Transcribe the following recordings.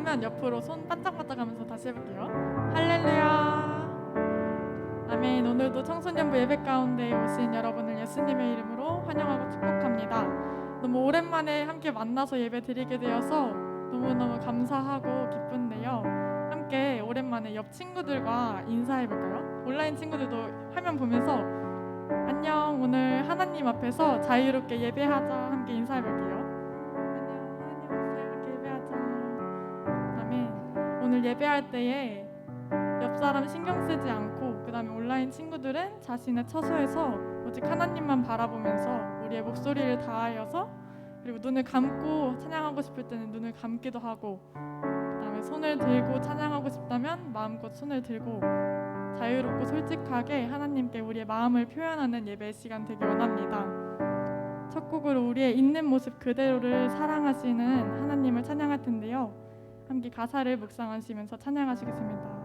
하면 옆으로 손 반짝반짝하면서 다시 해볼게요. 할렐루야. 아멘. 오늘도 청소년부 예배 가운데 오신 여러분을 예수님의 이름으로 환영하고 축복합니다. 너무 오랜만에 함께 만나서 예배 드리게 되어서 너무너무 감사하고 기쁜데요. 함께 오랜만에 오랜만에 옆 친구들과 인사해볼까요? 온라인 친구들도 화면 보면서 안녕, 오늘 하나님 앞에서 자유롭게 예배하자 함께 인사해볼게요. 안녕, 하나님 앞에서 자유롭게 예배하자. 아멘. 오늘 예배할 때에 옆 사람 신경 쓰지 않고 그 다음에 온라인 친구들은 자신의 처소에서 오직 하나님만 바라보면서 우리의 목소리를 다하여서 그리고 눈을 감고 찬양하고 싶을 때는 눈을 감기도 하고 그 다음에 손을 들고 찬양하고 싶다면 마음껏 손을 들고 자유롭고 솔직하게 하나님께 우리의 마음을 표현하는 예배 시간 되기 원합니다. 첫 곡으로 우리의 있는 모습 그대로를 사랑하시는 하나님을 찬양할 텐데요. 함께 가사를 묵상하시면서 찬양하시겠습니다.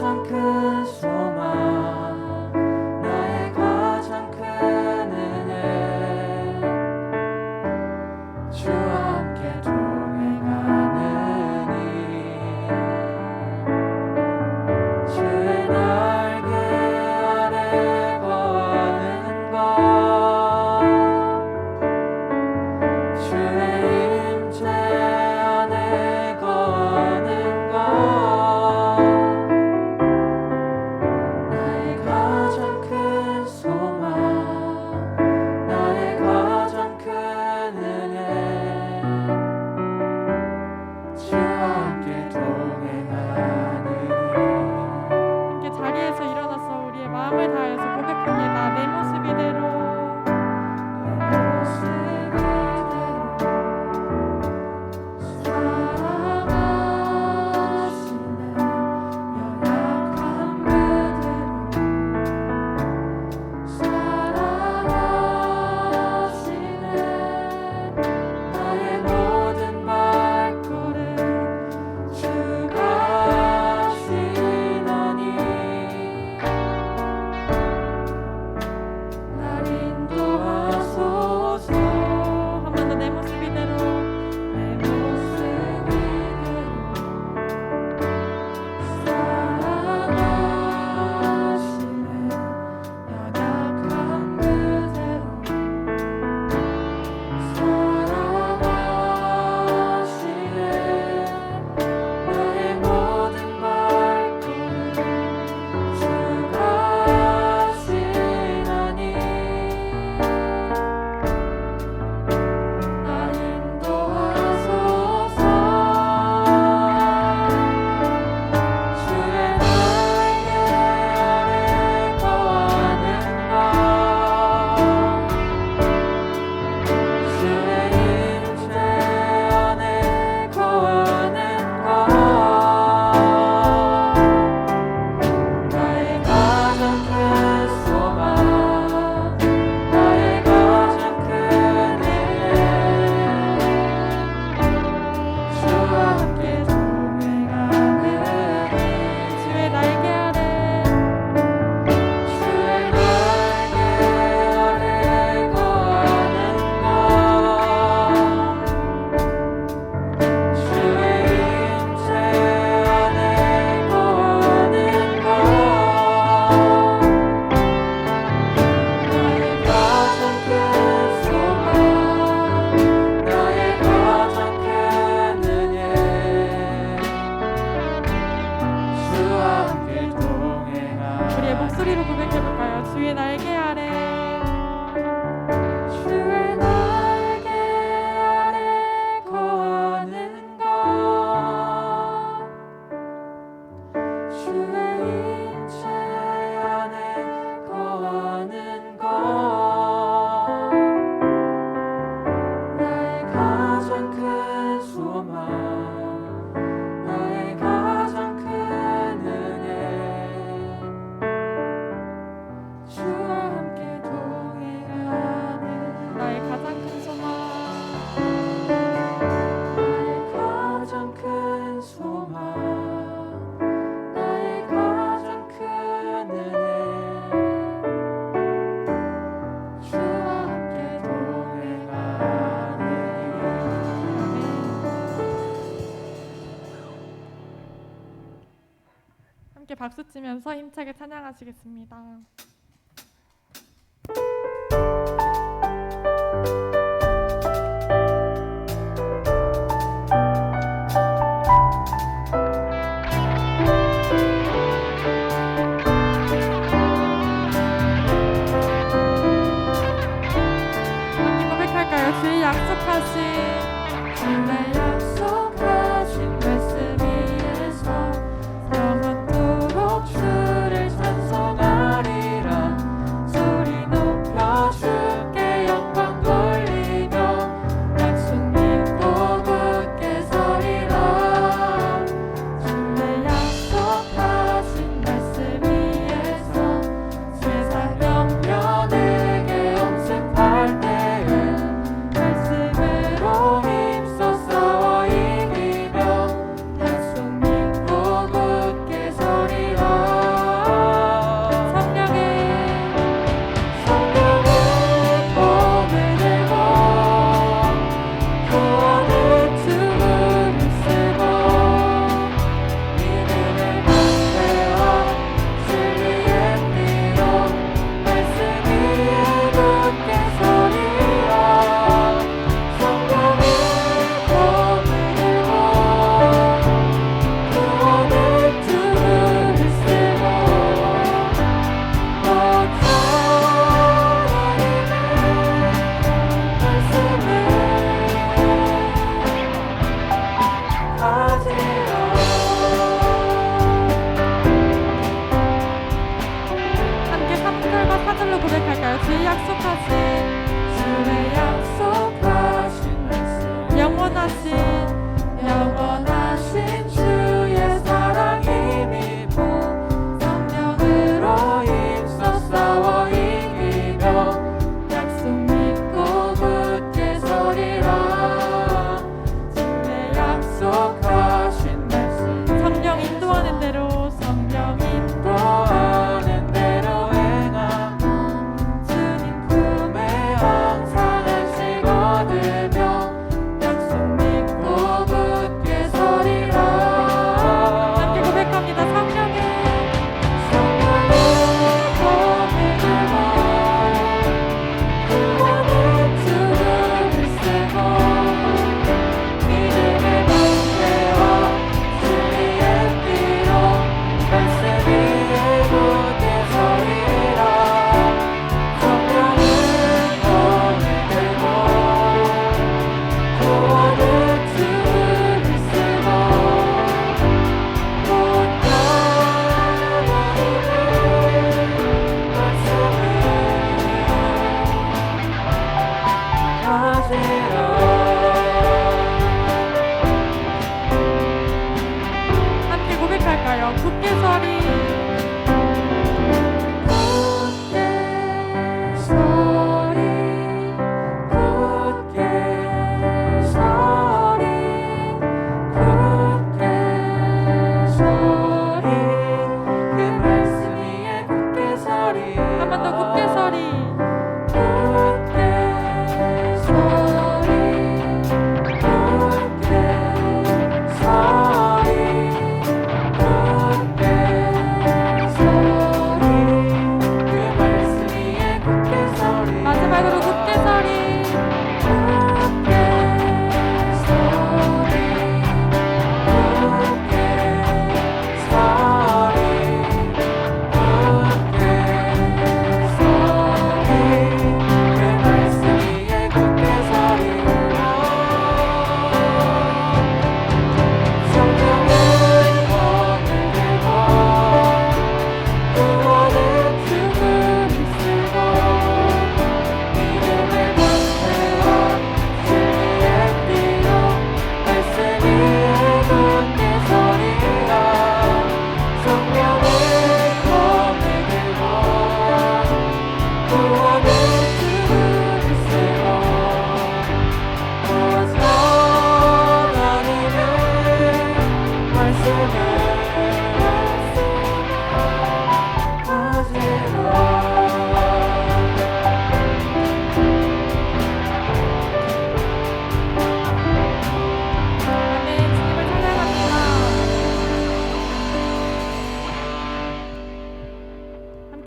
가장 소리로 고백해볼까요? 주의 날개 아래 주의 날개 아래 거하는 것 주의 인체 안에 거하는 것 나의 가장 큰 소망 나의 가장 큰 은혜 주와 함께 동행하는 나의 가장 큰 소망 나의 가장 큰 소망 나의 가장 큰 은혜 주와 함께 동행하네 함께 박수 치면서 힘차게 찬양하시겠습니다. 함께 고백할까요? 주의 약속하신 주의 약속하신 말씀 위에서 영원토록 주를 찬송하리라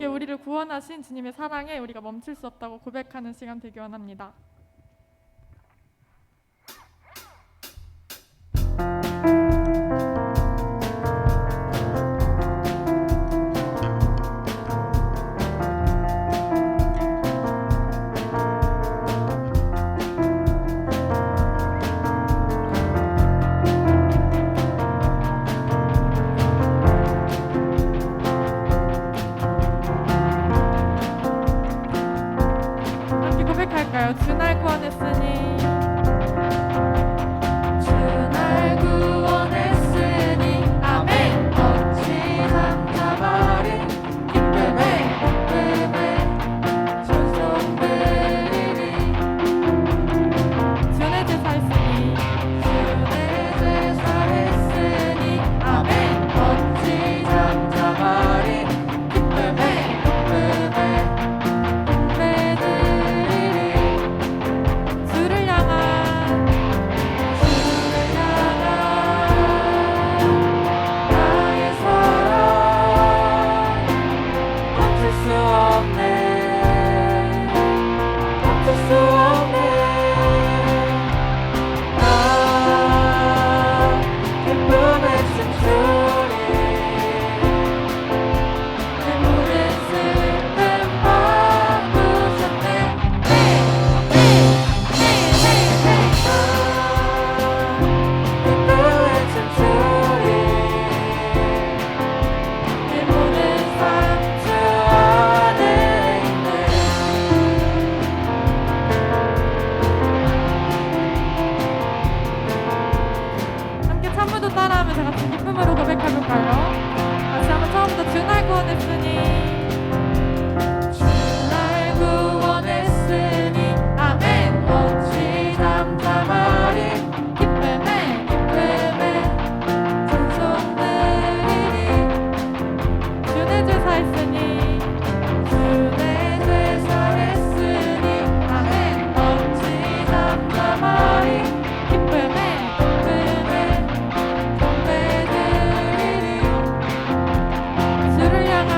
이렇게 우리를 구원하신 주님의 사랑에 우리가 멈출 수 없다고 고백하는 시간 되기 원합니다. 함께 고백할까요? 주 날 구원했으니 주 날 구원했으니 아멘 어찌 삼가버린 기쁨에 찬송 드리리 주의 제사 했으니 주의 제사 했으니 아멘 어찌 삼가버린 기쁨에 드리리 주를 향한 주를 향한 나의 사랑 멈출 수 없네 멈출 수 없네 나 기쁨에 춤추리 내 모든 슬픔 바꾸셨네 기쁨에 춤추리 내 모든 삶 주 안에 있네 함께 찬무도 따라하면서 같이 기쁨으로 고백해볼까요? 다시 한번 처음부터 주 날 구원했으니 주 날 구원했으니 아멘 어찌 담담하리 기쁨에 찬송 드리리 주의 제사 했으니 주의 제사 했으니 아멘 어찌 담담하리 기쁨에 경배드리리 주를 향한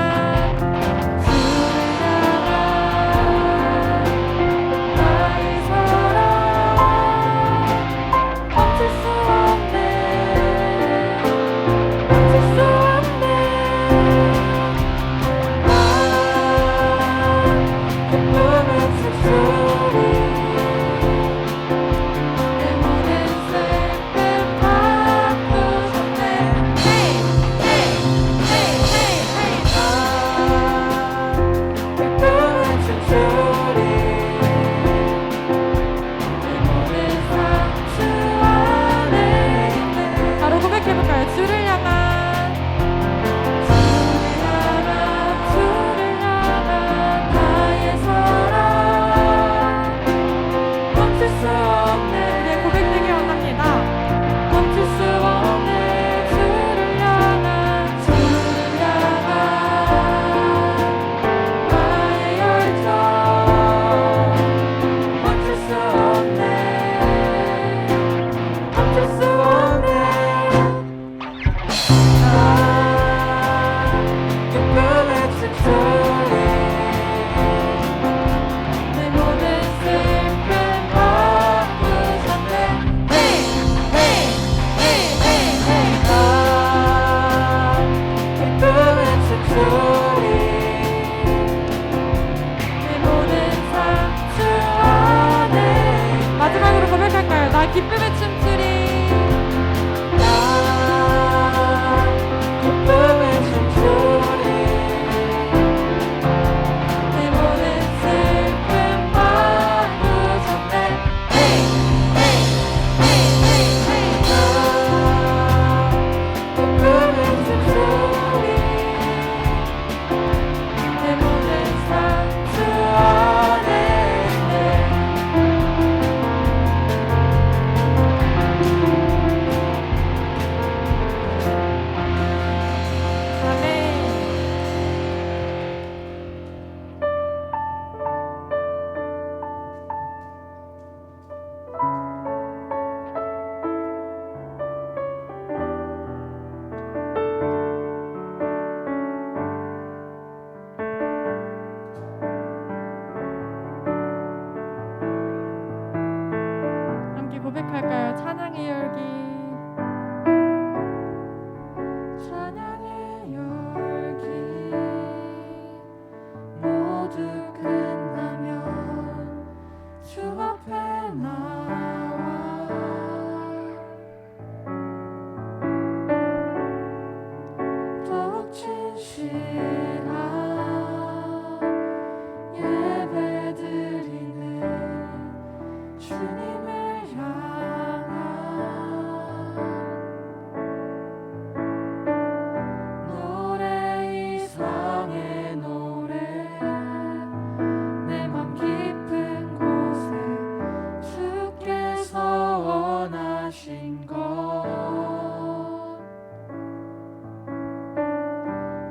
나의 사랑 멈출 수 없네 멈출 수 없네 기쁨의 춤소리 내 모든 슬픔 바꾸셨네 헤이 헤이 헤이 헤이 헤이 기쁨의 춤소리 내 모든 삶 주 안에 있네 바로 고백해볼까요? 주를 향한 주를 향한 나의 사랑 멈출 수 없네 우리의 고백되기 원합니다. 멈출 수 없네 주를 향한 나의 열정 멈출 수 없네 멈출 수 없네 기쁨의 춤소리 내 모든 슬픔 바꾸셨네 헤이 헤이 헤이 헤이 헤이 기쁨의 춤소리 내 모든 삶 주 안에 마지막으로 고백할까요? 나 기쁨의 춤추리 기쁨의 춤소리 내 모든 슬픔 바꾸셨네 헤이 헤이 헤이 헤이 헤이 기쁨의 춤소리 내 모든 삶 주 안에 있네 진실한 예배드리는 주님을 향한 노래 이상의 노래 내 맘 깊은 곳에 주께서 원하신 것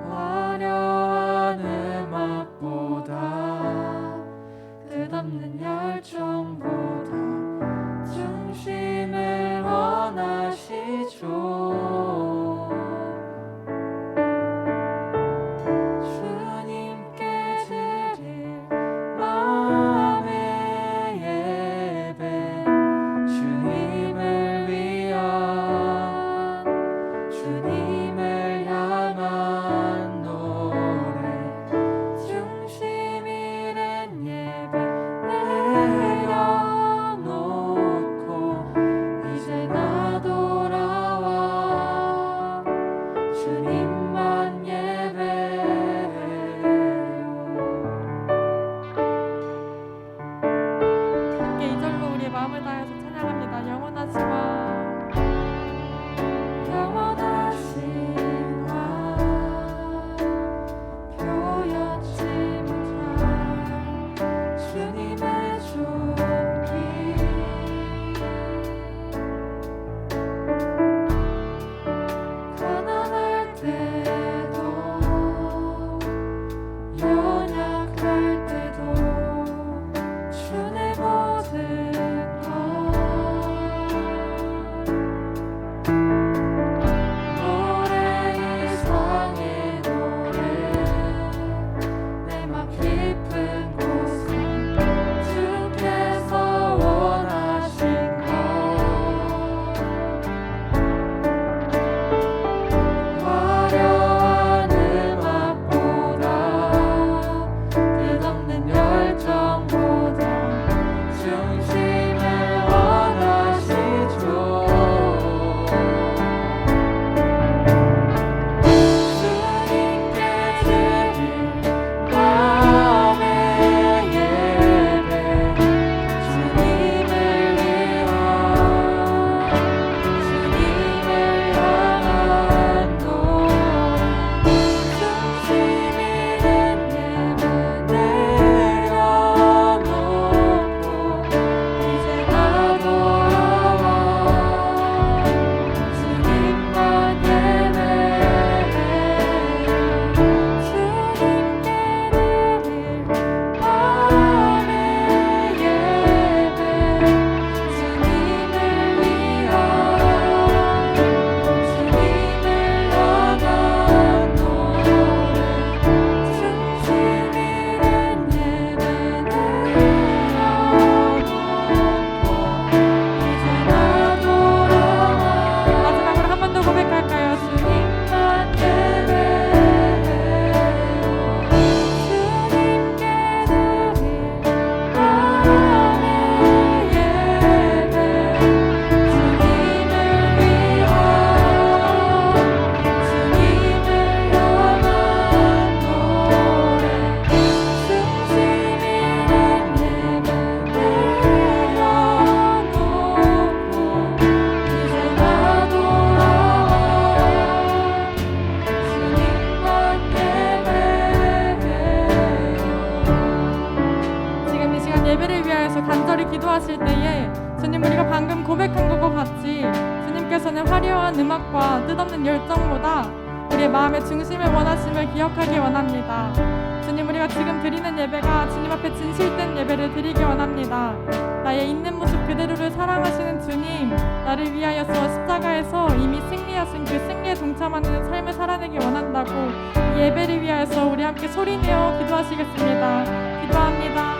화려한 음악보다 끝없는 열정보다 중심을 원하시죠. 주님께 드릴 마음의 예배 주님을 위한 주님을 향한 노래 중심이란 예배 내려놓고 이제 나 돌아와 주님만 예배해요. 함께 이 절로 우리의 마음을 다해서 찬양합니다. 영원하시와 영원하신 와 표현치 못할 주님의 존귀 가난할 때도 연약할 때도 주의 모든 것 노래 이상의 노래 내 맘 깊은 곳에 주께서 원하신 것 화려한 음악보다 끝없는 열정보다 중심을 원하시죠. 주님께 드릴 마음의 예배 주님을 위한 주님을 향한 노래 중심이란 예배 내려놓고 이제 나 돌아와 주님만 예배해요. 주님께 드릴 마음의 예배 주님을 위한 주님을 향한 노래 중심이란 예배 내려놓고 이제 나 돌아와 마지막으로 한 번 더 고백할까요? 주님만 예배해요. 주님께 드릴 마음의 예배 주님을 위한 주님을 향한 노래 중심이란 예배 내려놓고 이제 나 돌아와 주님만 예배해요. 지금 이 시간 예배를 위하여서 간절히 기도하실 때에 주님 우리가 방금 고백한 것과 같이 주님께서는 화려한 음악과 뜻없는 열정보다 우리의 마음의 중심을 원하심을 기억하기 원합니다. 주님 우리가 지금 드리는 예배가 주님 앞에 진실된 예배를 드리기 원합니다. 나의 있는 모습 그대로를 사랑하시는 주님, 나를 위하여서 십자가에서 이미 승리하신 그 승리에 동참하는 삶을 살아내기 원한다고 이 예배를 위하여서 우리 함께 소리내어 기도하시겠습니다. 기도합니다.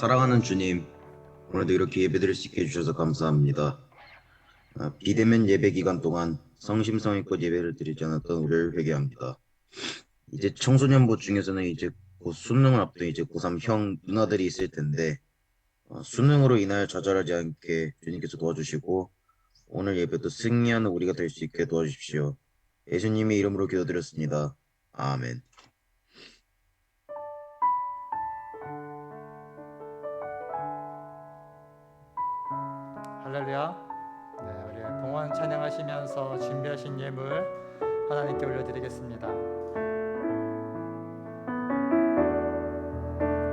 사랑하는 주님, 오늘도 이렇게 예배드릴 수 있게 해주셔서 감사합니다. 비대면 예배 기간 동안 성심성의껏 예배를 드리지 않았던 우리를 회개합니다. 이제 청소년부 중에서는 이제 곧 수능을 앞둔 이제 고3 형 누나들이 있을 텐데 수능으로 인하여 좌절하지 않게 주님께서 도와주시고 오늘 예배도 승리하는 우리가 될 수 있게 도와주십시오. 예수님의 이름으로 기도드렸습니다. 아멘. 할렐루야. 네, 우리 봉헌 찬양하시면서 준비하신 예물 하나님께 올려드리겠습니다.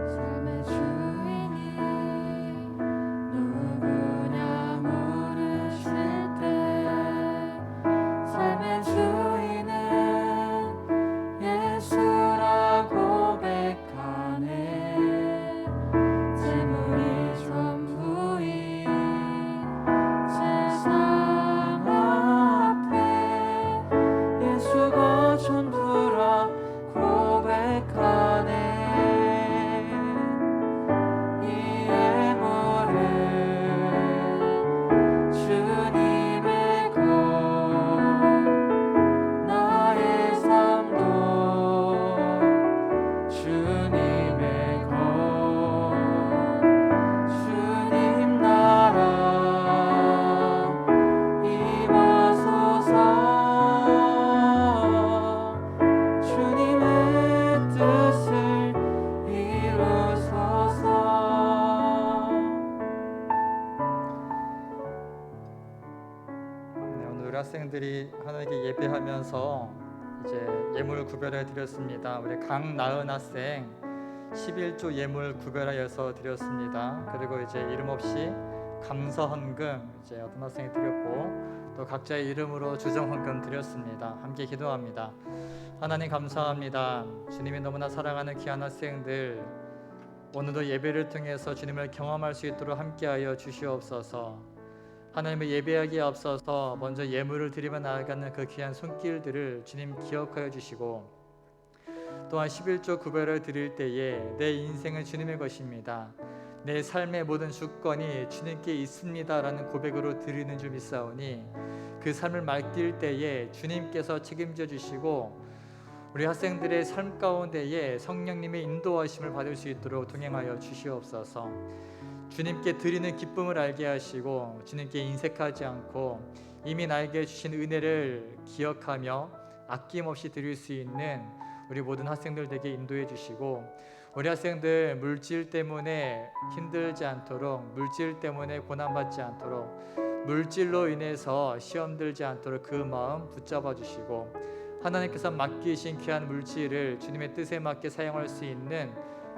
삶의 주인이 누구냐 물으실 때 삶의 주인은 예수라 고백하네. 재물이 전부인 세상 앞에 예수가 전부라 고백하네. 이 예물은 주님의 것, 나의 삶도 주님의 것. 주님 나라 임하소서. 주님의 뜻을 이루소서. 네, 오늘 우리 학생들이 하나님께 예배하면서 이제 예물 구별해 드렸습니다. 우리 강나은 학생 11조 예물 구별하여서 드렸습니다. 그리고 이제 이름 없이 감사 헌금 이제 어떤 학생이 드렸고 또 각자의 이름으로 주정 헌금 드렸습니다. 함께 기도합니다. 하나님 감사합니다. 주님이 너무나 사랑하는 귀한 학생들, 오늘도 예배를 통해서 주님을 경험할 수 있도록 함께하여 주시옵소서. 하나님을 예배하기에 앞서서 먼저 예물을 드리며 나아가는 그 귀한 손길들을 주님 기억하여 주시고, 또한 11조 구별을 드릴 때에 내 인생은 주님의 것입니다, 내 삶의 모든 주권이 주님께 있습니다 라는 고백으로 드리는 줄 믿사오니 그 삶을 맡길 때에 주님께서 책임져 주시고 우리 학생들의 삶 가운데에 성령님의 인도하심을 받을 수 있도록 동행하여 주시옵소서. 주님께 드리는 기쁨을 알게 하시고 주님께 인색하지 않고 이미 나에게 주신 은혜를 기억하며 아낌없이 드릴 수 있는 우리 모든 학생들 되게 인도해 주시고, 우리 학생들 물질 때문에 힘들지 않도록, 물질 때문에 고난받지 않도록, 물질로 인해서 시험 들지 않도록 그 마음 붙잡아 주시고, 하나님께서 맡기신 귀한 물질을 주님의 뜻에 맞게 사용할 수 있는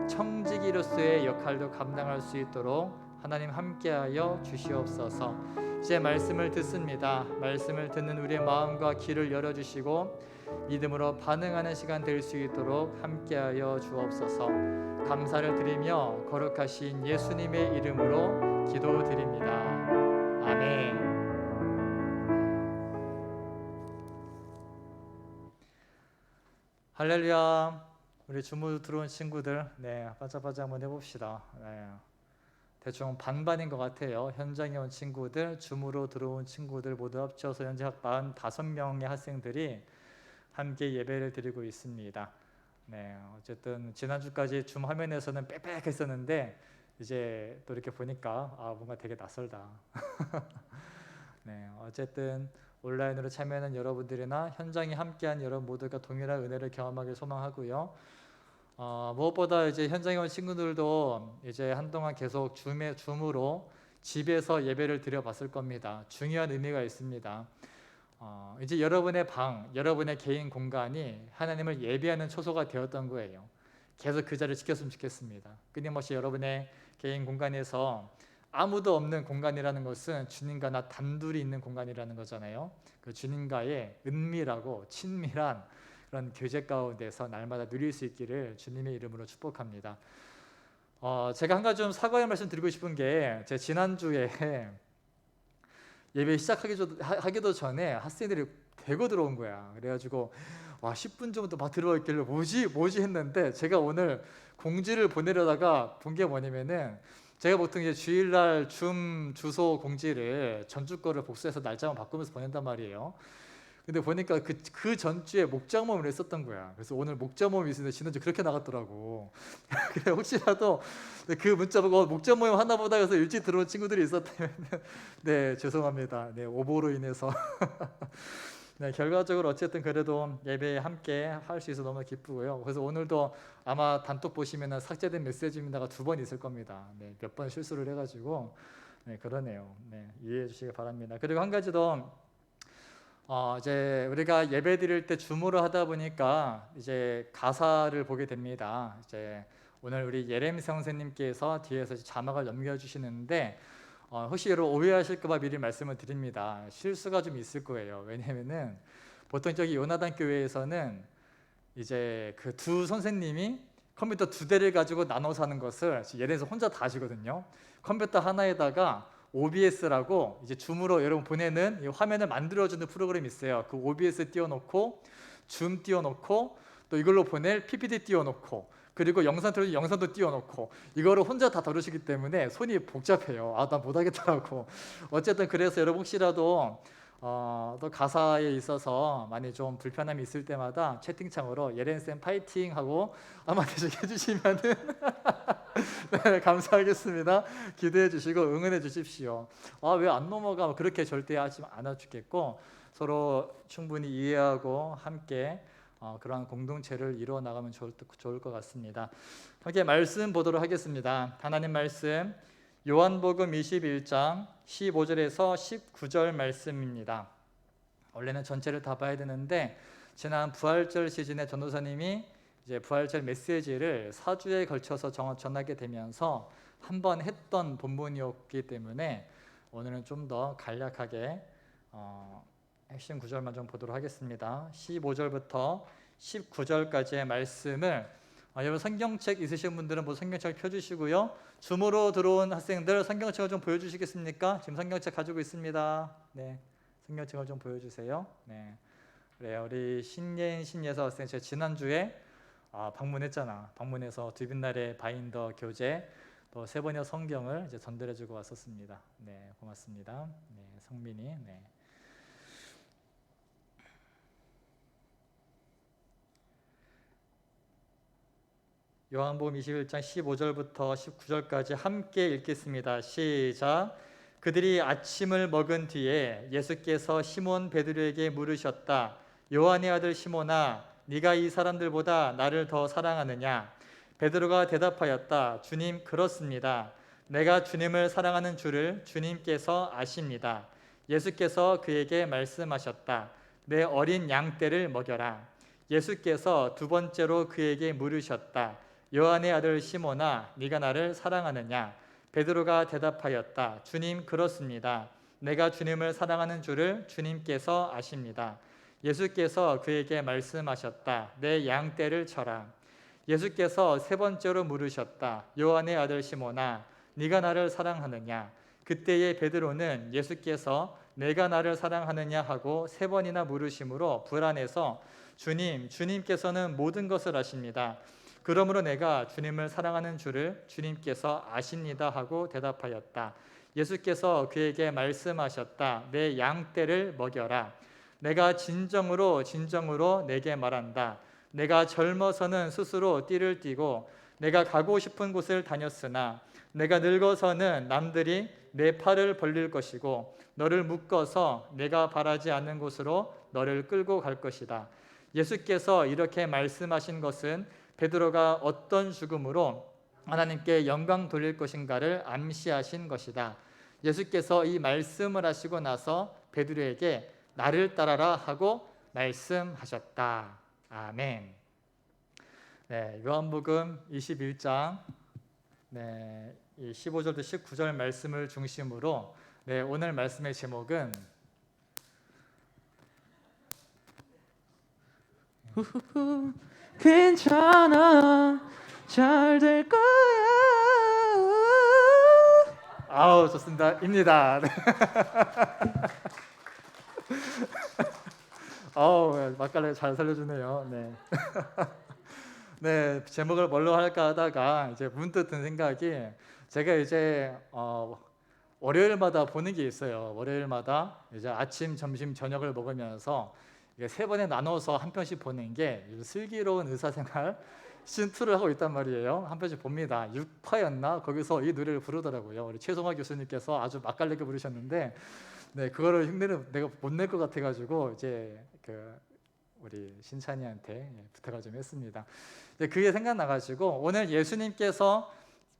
청지기로서의 역할도 감당할 수 있도록 하나님 함께하여 주시옵소서. 이제 말씀을 듣습니다. 말씀을 듣는 우리의 마음과 귀를 열어주시고 믿음으로 반응하는 시간 될 수 있도록 함께하여 주옵소서. 감사를 드리며 거룩하신 예수님의 이름으로 기도드립니다. 아멘. 할렐루야. 우리 주무 들어온 친구들, 반짝반짝 한번 해봅시다. 대충 반반인 것 같아요. 현장에 온 친구들, 줌으로 들어온 친구들 모두 합쳐서 현재 45명의 학생들이 함께 예배를 드리고 있습니다. 어쨌든 지난주까지 줌 화면에서는 빽빽했었는데 이제 또 이렇게 보니까 뭔가 되게 낯설다. 어쨌든 온라인으로 참여하는 여러분들이나 현장에 함께한 여러분 모두가 동일한 은혜를 경험하길 소망하고요. 무엇보다 이제 현장에 온 친구들도 이제 한동안 계속 줌으로 집에서 예배를 드려봤을 겁니다. 중요한 의미가 있습니다. 이제 여러분의 방, 여러분의 개인 공간이 하나님을 예배하는 초소가 되었던 거예요. 계속 그 자리를 지켰으면 좋겠습니다. 끊임없이 여러분의 개인 공간에서 아무도 없는 공간이라는 것은 주님과 나 단둘이 있는 공간이라는 거잖아요. 그 주님과의 은밀하고 친밀한 그런 교제 가운데서 날마다 누릴 수 있기를 주님의 이름으로 축복합니다. 제가 한 가지 좀 사과의 말씀 드리고 싶은 게, 제 지난주에 예배 시작하기도 전에 학생들이 대거 들어온 거야. 그래가지고 와 10분 정도 막 들어가 있길래 뭐지 했는데 제가 오늘 공지를 보내려다가 본 게 뭐냐면은 제가 보통 이제 주일날 줌 주소 공지를 전주 거를 복사해서 날짜만 바꾸면서 보낸단 말이에요. 근데 보니까 그 전주에 목장모임을 했었던 거야. 그래서 오늘 목장모임이 있었는데 지난주 그렇게 나갔더라고. 그래 혹시라도 그 문자 보고 목장모임 하나 보다 해서 일찍 들어온 친구들이 있었다면 네 죄송합니다. 네 오보로 인해서 네, 결과적으로 어쨌든 그래도 예배에 함께 할 수 있어서 너무 기쁘고요. 그래서 오늘도 아마 단톡 보시면 삭제된 메시지입니다가 2번 있을 겁니다. 네, 몇 번 실수를 해가지고 네, 그러네요. 네, 이해해 주시기 바랍니다. 그리고 한 가지 더 이제 우리가 예배 드릴 때 줌으로 하다 보니까 이제 가사를 보게 됩니다. 이제 오늘 우리 예렘 선생님께서 뒤에서 자막을 넘겨주시는데 혹시 여러분 오해하실까봐 미리 말씀을 드립니다. 실수가 좀 있을 거예요. 왜냐면은 보통 저기 요나단 교회에서는 이제 그 두 선생님이 컴퓨터 2대를 가지고 나눠서 하는 것을 예레에서 혼자 다 하시거든요. 컴퓨터 하나에다가 OBS라고 이제 줌으로 여러분 보내는 이 화면을 만들어주는 프로그램이 있어요. 그 OBS 띄워놓고 줌 띄워놓고 또 이걸로 보낼 PPT 띄워놓고 그리고 영상 틀어주면 영상도 띄워놓고 이거를 혼자 다 다루시기 때문에 손이 복잡해요. 나 못하겠더라고. 어쨌든 그래서 여러분 혹시라도 또 가사에 있어서 많이 좀 불편함이 있을 때마다 채팅창으로 예렌쌤 파이팅 하고 한마디씩 해주시면은 네, 감사하겠습니다. 기대해 주시고 응원해 주십시오. 왜 안 넘어가? 그렇게 절대 하지 않아 주겠고 서로 충분히 이해하고 함께 그러한 공동체를 이루어 나가면 좋을 것 같습니다. 함께 말씀 보도록 하겠습니다. 하나님 말씀 요한복음 21장 15절에서 19절 말씀입니다. 원래는 전체를 다 봐야 되는데 지난 부활절 시즌에 전도사님이 이제 부활절 메시지를 4주에 걸쳐서 전하게 되면서 한 번 했던 본문이었기 때문에 오늘은 좀 더 간략하게 핵심 구절만 좀 보도록 하겠습니다. 15절부터 19절까지의 말씀을 여러분 성경책 있으신 분들은 모두 성경책 펴주시고요. 줌으로 들어온 학생들 성경책을 좀 보여주시겠습니까? 지금 성경책 가지고 있습니다. 네, 성경책을 좀 보여주세요. 네, 그래요. 우리 신예인 신예서 학생 제가 지난주에 방문했잖아. 방문해서 두빈날의 바인더 교재 또 세번역 성경을 이제 전달해주고 왔었습니다. 네, 고맙습니다. 네, 성민이. 네. 요한복음 21장 15절부터 19절까지 함께 읽겠습니다. 시작. 그들이 아침을 먹은 뒤에 예수께서 시몬 베드로에게 물으셨다. 요한의 아들 시몬아, 네가 이 사람들보다 나를 더 사랑하느냐? 베드로가 대답하였다. 주님, 그렇습니다. 내가 주님을 사랑하는 줄을 주님께서 아십니다. 예수께서 그에게 말씀하셨다. 내 어린 양떼를 먹여라. 예수께서 2번째로 그에게 물으셨다. 요한의 아들 시몬아, 네가 나를 사랑하느냐? 베드로가 대답하였다. 주님, 그렇습니다. 내가 주님을 사랑하는 줄을 주님께서 아십니다. 예수께서 그에게 말씀하셨다. 내 양떼를 쳐라. 예수께서 3번째로 물으셨다. 요한의 아들 시몬아, 네가 나를 사랑하느냐? 그때의 베드로는 예수께서 내가 나를 사랑하느냐 하고 3번이나 물으심으로 불안해서 주님께서는 모든 것을 아십니다. 그러므로 내가 주님을 사랑하는 줄을 주님께서 아십니다 하고 대답하였다. 예수께서 그에게 말씀하셨다. 내 양떼를 먹여라. 내가 진정으로 내게 말한다. 내가 젊어서는 스스로 띠를 띠고 내가 가고 싶은 곳을 다녔으나 내가 늙어서는 남들이 내 팔을 벌릴 것이고 너를 묶어서 내가 바라지 않는 곳으로 너를 끌고 갈 것이다. 예수께서 이렇게 말씀하신 것은 베드로가 어떤 죽음으로 하나님께 영광 돌릴 것인가를 암시하신 것이다. 예수께서 이 말씀을 하시고 나서 베드로에게 나를 따라라 하고 말씀하셨다. 아멘. 네, 요한복음 21장 15절부터 19절 말씀을 중심으로 오늘 말씀의 제목은 괜찮아, 잘 될 거야. 아우 좋습니다. 입니다. 맛깔나게 잘 살려주네요. 네. 네, 제목을 뭘로 할까 하다가 이제 문득 든 생각이, 제가 이제 월요일마다 보는 게 있어요. 월요일마다 이제 아침, 점심, 저녁을 먹으면서 이게 3번에 나눠서 한 편씩 보는 게 슬기로운 의사생활 시즌 2를 하고 있단 말이에요. 한 편씩 봅니다. 6화였나? 거기서 이 노래를 부르더라고요. 우리 최송화 교수님께서 아주 맛깔나게 부르셨는데, 네, 그거를 흉내를 내가 못 낼 것 같아가지고 이제 우리 신찬이한테 부탁을 좀 했습니다. 그게 생각나가지고 오늘 예수님께서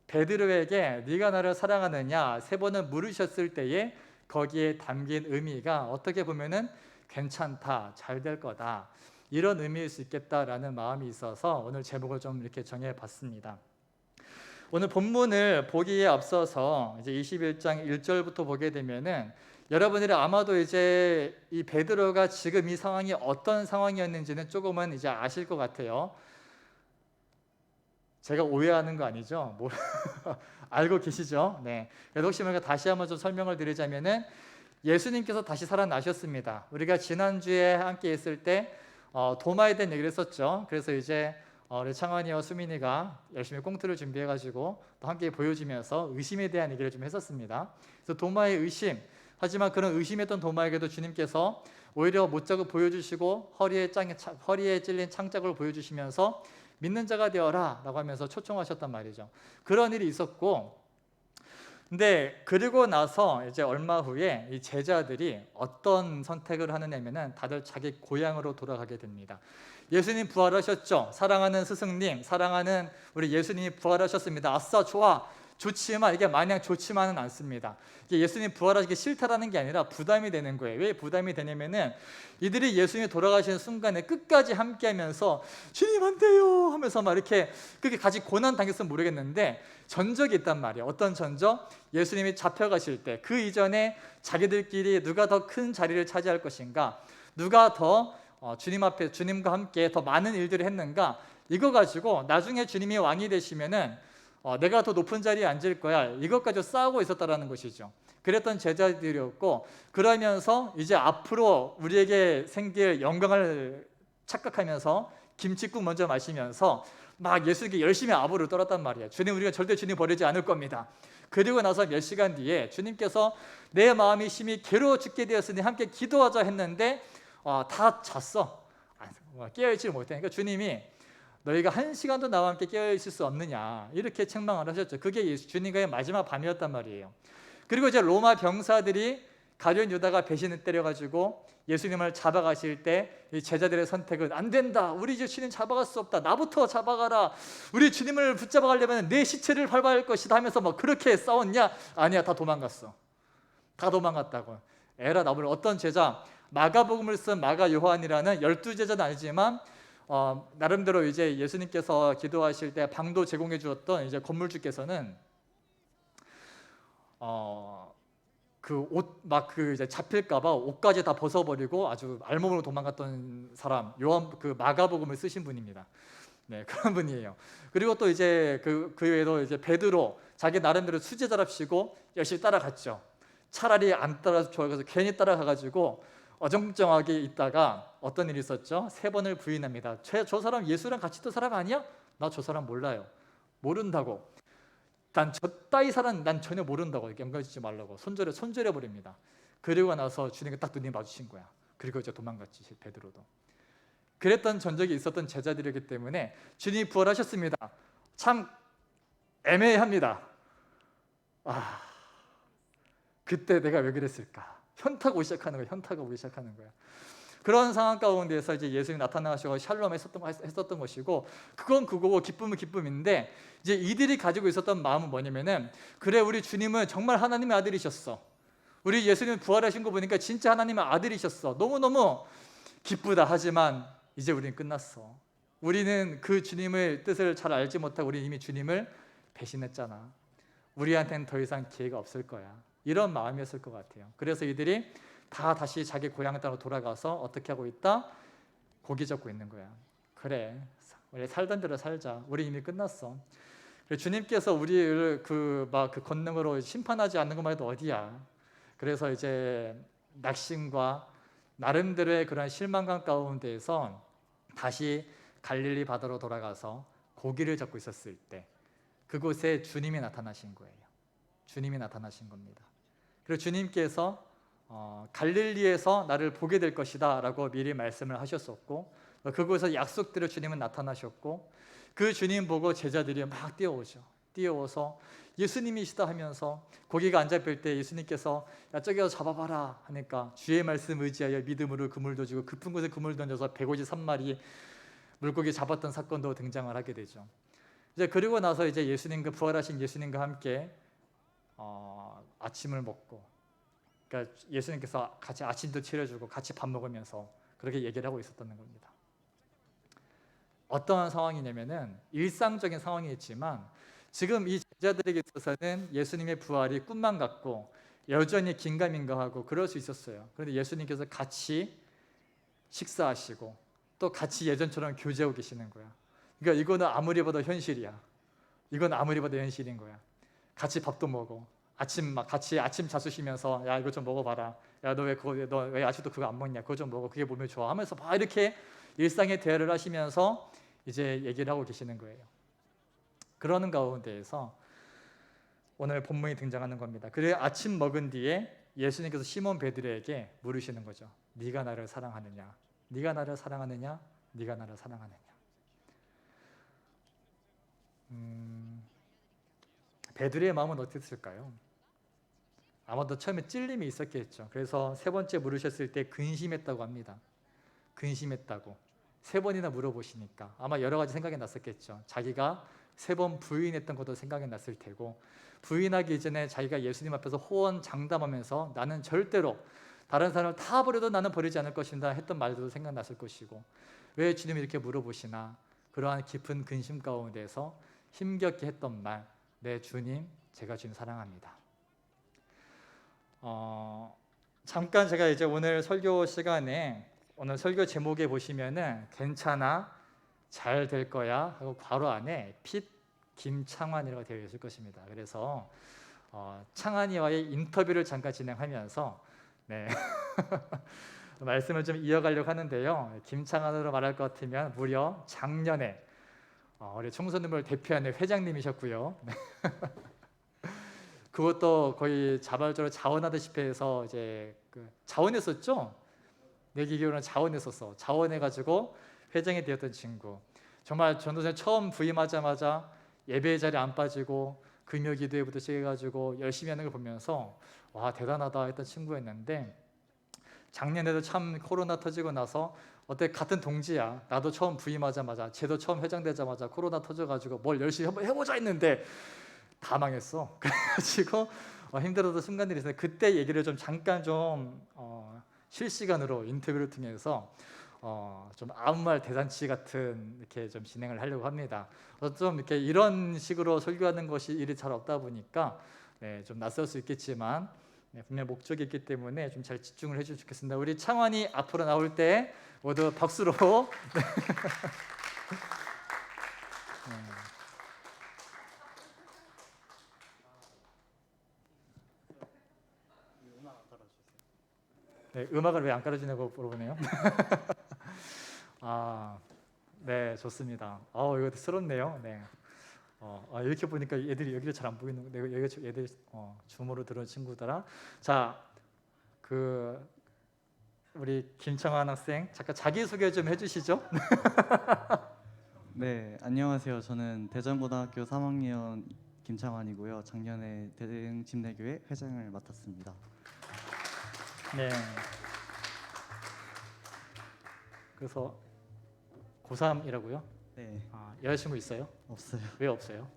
베드로에게 네가 나를 사랑하느냐 3번을 물으셨을 때에 거기에 담긴 의미가 어떻게 보면은 괜찮다, 잘 될 거다, 이런 의미일 수 있겠다라는 마음이 있어서 오늘 제목을 좀 이렇게 정해봤습니다. 오늘 본문을 보기에 앞서서 이제 21장 1절부터 보게 되면은 여러분들이 아마도 이제 이 베드로가 지금 이 상황이 어떤 상황이었는지는 조금은 이제 아실 것 같아요. 제가 오해하는 거 아니죠? 뭐 알고 계시죠? 네. 그래서 혹시 모르니까 다시 한번 좀 설명을 드리자면은 예수님께서 다시 살아나셨습니다. 우리가 지난주에 함께 있을 때 도마에 대한 얘기를 했었죠. 그래서 이제 우리 창환이와 수민이가 열심히 꽁트를 준비해가지고 또 함께 보여주면서 의심에 대한 얘기를 좀 했었습니다. 그래서 도마의 의심, 하지만 그런 의심했던 도마에게도 주님께서 오히려 못자국 보여주시고 허리에 찔린 창자국을 보여주시면서 믿는 자가 되어라 라고 하면서 초청하셨단 말이죠. 그런 일이 있었고, 근데 그리고 나서 이제 얼마 후에 이 제자들이 어떤 선택을 하느냐면은 다들 자기 고향으로 돌아가게 됩니다. 예수님 부활하셨죠? 사랑하는 스승님, 사랑하는 우리 예수님이 부활하셨습니다. 아싸, 좋아. 좋지만 이게 마냥 좋지만은 않습니다. 이게 예수님 부활하시기 싫다라는 게 아니라 부담이 되는 거예요. 왜 부담이 되냐면은 이들이 예수님이 돌아가시는 순간에 끝까지 함께하면서 주님 안 돼요 하면서 막 이렇게 그게 같이 고난 당했으면 모르겠는데 전적이 있단 말이에요. 어떤 전적? 예수님이 잡혀가실 때 그 이전에 자기들끼리 누가 더 큰 자리를 차지할 것인가, 누가 더 주님 앞에 주님과 함께 더 많은 일들을 했는가, 이거 가지고 나중에 주님이 왕이 되시면은 내가 더 높은 자리에 앉을 거야, 이것 가지고 싸우고 있었다라는 것이죠. 그랬던 제자들이었고, 그러면서 이제 앞으로 우리에게 생길 영광을 착각하면서 김칫국 먼저 마시면서 막 예수님께 열심히 아부를 떨었단 말이에요. 주님, 우리가 절대 주님 버리지 않을 겁니다. 그리고 나서 몇 시간 뒤에 주님께서 내 마음이 심히 괴로워 죽게 되었으니 함께 기도하자 했는데 다 잤어. 깨어있지 못하니까 주님이 너희가 1시간도 나와 함께 깨어있을 수 없느냐, 이렇게 책망을 하셨죠. 그게 주님과의 마지막 밤이었단 말이에요. 그리고 이제 로마 병사들이 가룟 유다가 배신을 때려가지고 예수님을 잡아가실 때 이 제자들의 선택은 안 된다, 우리 이제 주님 잡아갈 수 없다, 나부터 잡아가라, 우리 주님을 붙잡아가려면 내 시체를 밟아야 할 것이다 하면서 막 그렇게 싸웠냐? 아니야, 다 도망갔어. 다 도망갔다고. 에라 나무를. 어떤 제자, 마가복음을 쓴 마가 요한이라는 12제자는 아니지만 나름대로 이제 예수님께서 기도하실 때 방도 제공해 주었던 이제 건물주께서는 그 옷 막 그 이제 잡힐까봐 옷까지 다 벗어버리고 아주 알몸으로 도망갔던 사람, 요한 그 마가복음을 쓰신 분입니다. 네, 그런 분이에요. 그리고 또 이제 그 외에도 이제 베드로 자기 나름대로 수제자랍시고 열심히 따라갔죠. 차라리 안 따라서 좋아서 괜히 따라가가지고 어정쩡하게 있다가 어떤 일이 있었죠? 3번을 부인합니다. 저 사람 예수랑 같이 있던 사람 아니야? 나 저 사람 몰라요. 모른다고. 난 저 따위 사람 난 전혀 모른다고. 연관짓지 말라고 손절해 버립니다. 그리고 나서 주님과 딱 눈이 마주친 거야. 그리고 이제 도망갔지, 베드로도. 그랬던 전적이 있었던 제자들이기 때문에 주님이 부활하셨습니다. 참 애매합니다. 그때 내가 왜 그랬을까? 현타가 오기 시작하는 거야. 그런 상황 가운데서 이제 예수님이 나타나셔서 샬롬 했었던 것이고, 그건 그거고 기쁨은 기쁨인데, 이제 이들이 가지고 있었던 마음은 뭐냐면은, 그래, 우리 주님은 정말 하나님의 아들이셨어. 우리 예수님 부활하신 거 보니까 진짜 하나님의 아들이셨어. 너무너무 기쁘다. 하지만 이제 우리는 끝났어. 우리는 그 주님의 뜻을 잘 알지 못하고 우리 이미 주님을 배신했잖아. 우리한테는 더 이상 기회가 없을 거야. 이런 마음이었을 것 같아요. 그래서 이들이 다 다시 자기 고향 땅으로 돌아가서 어떻게 하고 있다? 고기 잡고 있는 거야. 그래, 우리 살던 대로 살자. 우리 이미 끝났어. 주님께서 우리를 그 권능으로 심판하지 않는 것만 해도 어디야. 그래서 이제 낙심과 나름대로의 그런 실망감 가운데에서 다시 갈릴리 바다로 돌아가서 고기를 잡고 있었을 때 그곳에 주님이 나타나신 거예요. 주님이 나타나신 겁니다. 그리고 주님께서 갈릴리에서 나를 보게 될 것이다 라고 미리 말씀을 하셨었고, 그곳에서 약속대로 주님은 나타나셨고, 그 주님 보고 제자들이 막 뛰어오서 예수님이시다 하면서 고기가 안 잡힐 때 예수님께서 야 저기 가서 잡아봐라 하니까 주의 말씀 의지하여 믿음으로 그물 던지고 깊은 곳에 그물 던져서 153마리 물고기 잡았던 사건도 등장을 하게 되죠. 이제 그리고 나서 이제 예수님과 부활하신 예수님과 함께 아침을 먹고, 그러니까 예수님께서 같이 아침도 차려주고 같이 밥 먹으면서 그렇게 얘기를 하고 있었던 겁니다. 어떠한 상황이냐면은 일상적인 상황이었지만 지금 이 제자들에게 있어서는 예수님의 부활이 꿈만 같고 여전히 긴가민가하고 그럴 수 있었어요. 그런데 예수님께서 같이 식사하시고 또 같이 예전처럼 교제하고 계시는 거야. 그러니까 이거는 아무리 봐도 현실이야. 이건 아무리 봐도 현실인 거야. 같이 밥도 먹어. 같이 아침 자수시면서 야 이거 좀 먹어봐라. 야 너 왜 아직도 그거 안 먹냐? 그거 좀 먹어. 그게 몸에 좋아. 하면서 막 이렇게 일상의 대화를 하시면서 이제 얘기를 하고 계시는 거예요. 그러는 가운데에서 오늘 본문이 등장하는 겁니다. 그래 아침 먹은 뒤에 예수님께서 시몬 베드로에게 물으시는 거죠. 네가 나를 사랑하느냐? 네가 나를 사랑하느냐? 네가 나를 사랑하느냐? 베드로의 마음은 어땠을까요? 아마도 처음에 찔림이 있었겠죠. 그래서 세 번째 물으셨을 때 근심했다고 합니다. 근심했다고. 세 번이나 물어보시니까 아마 여러 가지 생각이 났었겠죠. 자기가 3번 부인했던 것도 생각이 났을 테고, 부인하기 이전에 자기가 예수님 앞에서 호언장담하면서 나는 절대로 다른 사람을 다 버려도 나는 버리지 않을 것이다 했던 말도 생각났을 것이고, 왜 주님이 이렇게 물어보시나, 그러한 깊은 근심 가운데서 힘겹게 했던 말, 네 주님, 제가 주님 사랑합니다. 잠깐 제가 이제 오늘 설교 시간에 오늘 설교 제목에 보시면은 괜찮아, 잘 될 거야 하고 괄호 안에 핏 김창환이라고 되어 있을 것입니다. 그래서 창환이와의 인터뷰를 잠깐 진행하면서 네 말씀을 좀 이어가려고 하는데요. 김창환으로 말할 것 같으면 무려 작년에 우리 청소년부를 대표하는 회장님이셨고요. 그것도 거의 자발적으로 자원하다시피 해서 이제 자원했었죠. 내 기교로는 자원했었어. 자원해가지고 회장이 되었던 친구. 정말 전도사에 처음 부임하자마자 예배 자리에 안 빠지고 금요 기도회부터 시작해가지고 열심히 하는 걸 보면서 와 대단하다 했던 친구였는데, 작년에도 참 코로나 터지고 나서 어때 같은 동지야. 나도 처음 부임하자마자 쟤도 처음 회장 되자마자 코로나 터져가지고 뭘 열심히 한번 해보자 했는데 다 망했어. 그래가지고 힘들어도 순간들이 있어요. 그때 얘기를 좀 잠깐 좀 실시간으로 인터뷰를 통해서 좀 아무 말 대잔치 같은 이렇게 좀 진행을 하려고 합니다. 좀 이렇게 이런 식으로 설교하는 것이 일이 잘 없다 보니까 네, 좀 낯설 수 있겠지만 네, 분명 목적이 있기 때문에 좀 잘 집중을 해주시면 좋겠습니다. 우리 창환이 앞으로 나올 때 모두 박수로 네. 네, 음악을 왜 안 깔아주냐고 물어보네요. 네, 좋습니다. 이거 스럽네요. 네. 이렇게 보니까 얘들이 여기를 잘 안 보이는, 여기 얘들 줌으로 들은 친구들아. 자, 우리 김창환 학생 잠깐 자기 소개 좀 해주시죠. 네, 안녕하세요. 저는 대전고등학교 3학년 김창환이고요. 작년에 대흥침례교회 회장을 맡았습니다. 네. 그래서 고3이라고요? 네, 여자친구 있어요? 없어요. 왜 없어요?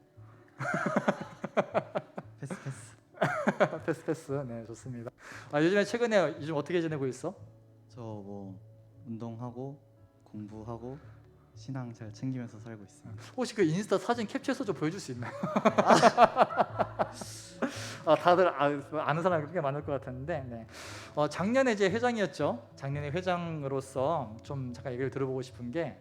패스. 패스. 네, 좋습니다. 요즘에 최근에 요즘 어떻게 지내고 있어? 저 뭐 운동하고 공부하고 신앙 잘 챙기면서 살고 있습니다. 혹시 그 인스타 사진 캡처해서 좀 보여줄 수 있나요? 다들 아는 사람이 꽤 많을 것 같은데, 네. 작년에 이제 회장이었죠. 작년에 회장으로서 좀 잠깐 얘기를 들어보고 싶은 게,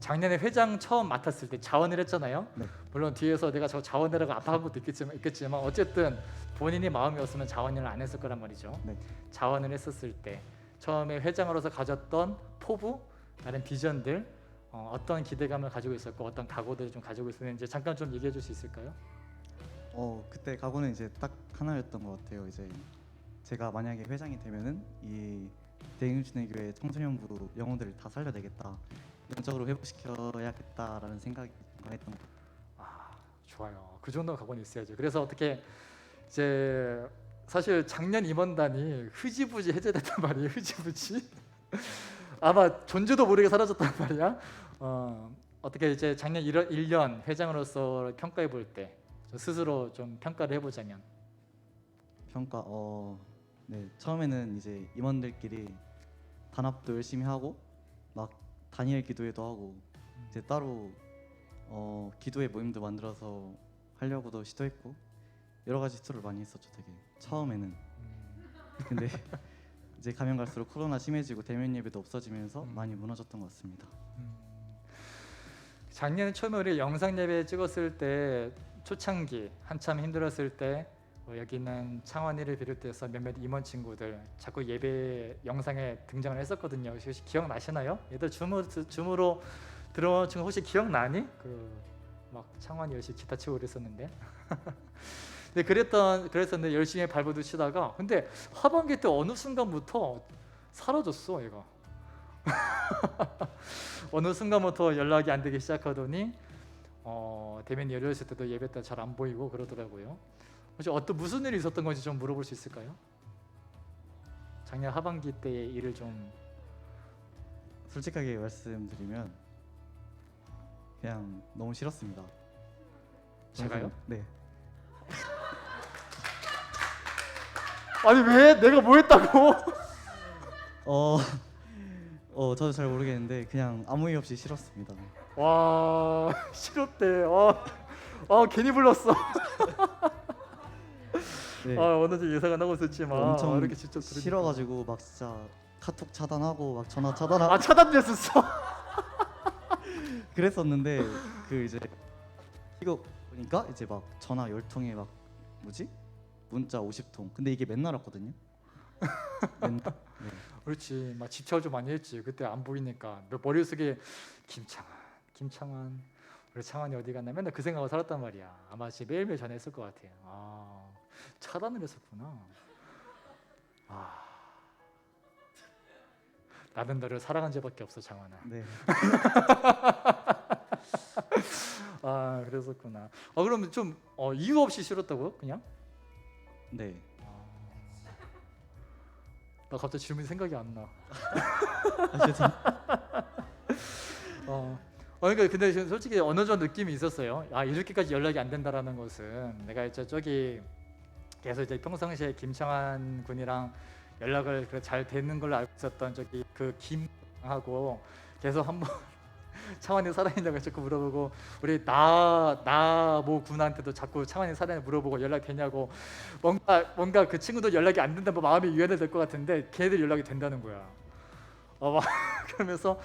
작년에 회장 처음 맡았을 때 자원을 했잖아요. 네. 물론 뒤에서 내가 저 자원이라고 압박한 것도 있겠지만 어쨌든 본인이 마음이 없으면 자원을 안 했을 거란 말이죠. 네. 자원을 했었을 때 처음에 회장으로서 가졌던 포부, 다른 비전들, 어떤 기대감을 가지고 있었고 어떤 각오들을 좀 가지고 있었는지 잠깐 좀 얘기해 줄 수 있을까요? 그때 각오는 이제 딱 하나였던 것 같아요. 이제 제가 만약에 회장이 되면은 이 대인중대교회 청소년부 영혼들을 다 살려내겠다, 영적으로 회복시켜야겠다라는 생각이 했던 것 같아요. 좋아요. 그 정도 각오는 있어야죠. 그래서 어떻게 이제 사실 작년 임원단이 흐지부지 해제됐단 말이에요. 흐지부지. 아마 존재도 모르게 사라졌단 말이야. 어떻게 이제 작년 1년 회장으로서 평가해 볼 때 스스로 좀 평가를 해보자면. 평가 네, 처음에는 이제 임원들끼리 단합도 열심히 하고 막 다니엘 기도회도 하고 이제 따로 기도회 모임도 만들어서 하려고도 시도했고 여러 가지 시도를 많이 했었죠. 되게 처음에는. 근데 이제 가면 갈수록 코로나 심해지고 대면 예배도 없어지면서 많이 무너졌던 것 같습니다. 작년 처음에 우리 영상 예배 찍었을 때 초창기 한참 힘들었을 때 여기 있는 창원이를 비롯해서 몇몇 임원 친구들 자꾸 예배 영상에 등장을 했었거든요. 혹시 기억나시나요? 얘들 줌으로 들어온 친구 혹시 기억나니? 막 창원이 열심히 기타 치고 그랬었는데. 근데 그랬었는데 열심히 발버둥 치다가 근데 하반기 때 어느 순간부터 사라졌어 얘가. 어느 순간부터 연락이 안 되기 시작하더니 대면 열렸을 때도 예배 때 잘 안 보이고 그러더라고요. 혹시 무슨 일이 있었던 건지 좀 물어볼 수 있을까요? 작년 하반기 때의 일을 좀. 솔직하게 말씀드리면 그냥 너무 싫었습니다. 제가요? 네. 아니 왜? 내가 뭐 했다고? 저도 잘 모르겠는데 그냥 아무 이유 없이 싫었습니다. 와 싫었대. 괜히 불렀어. 네. 어느새 예상은 하고 있었지만 엄청 이렇게 직접 들으니까. 싫어가지고 막 진짜 카톡 차단하고 막 전화 차단하고 차단됐었어. 그랬었는데 그 이제 이거 보니까 이제 막 전화 10통에 막 문자 50통. 근데 이게 맨날 왔거든요. 맨날. 네. 그렇지. 막 집착을 좀 많이 했지. 그때 안 보이니까 머릿속에 김창완 우리 창완이 어디 갔나 맨날 그 생각을 살았단 말이야. 아마 진짜 매일매일 전화했을 것 같아. 차단을 했었구나. 나는 너를 사랑한 죄밖에 없어 창완아. 네. 그랬었구나. 그러면 좀 이유 없이 싫었다고요? 그냥? 네. 나 갑자기 질문이 생각이 안 나. 그러니까 근데 솔직히 어느 정도 느낌이 있었어요. 이렇게까지 연락이 안 된다라는 것은 내가 이제 저기 계속 이제 평상시에 김창완 군이랑 연락을 잘 되는 걸로 알고 있었던 저기 그 김하고 계속 한번 창완이 살아있냐고 자꾸 물어보고 우리 나모 군한테도 자꾸 창완이 살아있냐 물어보고 연락 되냐고 뭔가 그 친구도 연락이 안 된다 뭐 마음이 유연해 될 것 같은데 걔네들 연락이 된다는 거야. 막 그러면서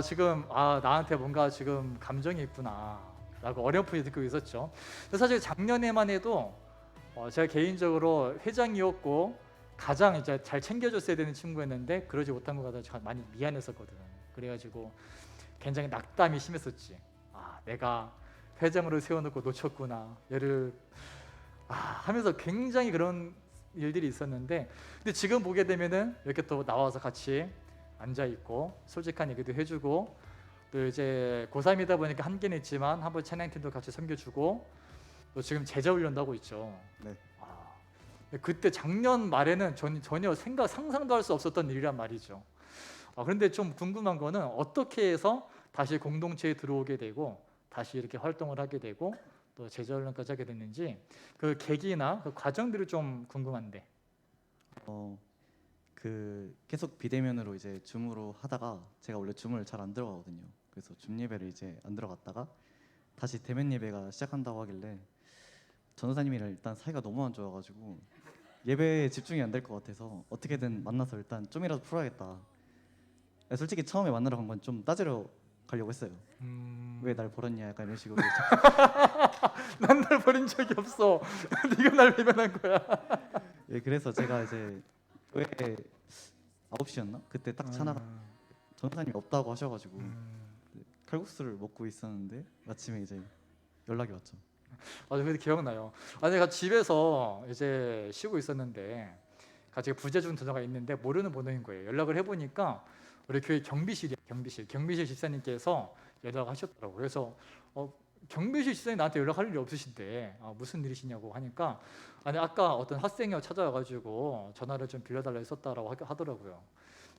지금 나한테 뭔가 지금 감정이 있구나라고 어렴풋이 듣고 있었죠. 근데 사실 작년에만 해도 제가 개인적으로 회장이었고 가장 이제 잘 챙겨줬어야 되는 친구였는데 그러지 못한 것 같아서 많이 미안했었거든. 그래가지고 굉장히 낙담이 심했었지. 내가 회장으로 세워놓고 놓쳤구나. 얘를 하면서 굉장히 그런 일들이 있었는데 근데 지금 보게 되면은 이렇게 또 나와서 같이 앉아 있고 솔직한 얘기도 해주고 또 이제 고3이다 보니까 한계는 있지만 한번 찬양팀도 같이 섬겨주고 또 지금 제자 훈련도 하고 있죠. 네. 그때 작년 말에는 전혀 상상도 할 수 없었던 일이란 말이죠. 그런데 좀 궁금한 거는 어떻게 해서 다시 공동체에 들어오게 되고 다시 이렇게 활동을 하게 되고 또 제자 훈련까지 하게 됐는지 그 계기나 그 과정들이 좀 궁금한데. 그 계속 비대면으로 이제 줌으로 하다가 제가 원래 줌을 잘 안 들어가거든요. 그래서 줌 예배를 이제 안 들어갔다가 다시 대면 예배가 시작한다고 하길래 전도사님이랑 일단 사이가 너무 안 좋아가지고 예배에 집중이 안 될 것 같아서 어떻게든 만나서 일단 좀이라도 풀어야겠다. 솔직히 처음에 만나러 간 건 좀 따지러 가려고 했어요. 왜 날 버렸냐 약간 이런 식으로. 난 날 버린 적이 없어. 네가 날 외면한 거야. 예, 그래서 제가 이제 왜 9시였나? 그때 딱 차나가 전도사님이 없다고 하셔가지고 칼국수를 먹고 있었는데 아침에 이제 연락이 왔죠. 맞아, 그때 기억나요. 내가 집에서 이제 쉬고 있었는데 같이 부재중 전화가 있는데 모르는 번호인 거예요. 연락을 해보니까 우리 교회 경비실이야, 경비실 집사님께서 연락하셨더라고요. 그래서 경비실 집사님 나한테 연락할 일이 없으신데 무슨 일이시냐고 하니까 아까 어떤 학생이 찾아와가지고 전화를 좀 빌려달라 했었다라고 하더라고요.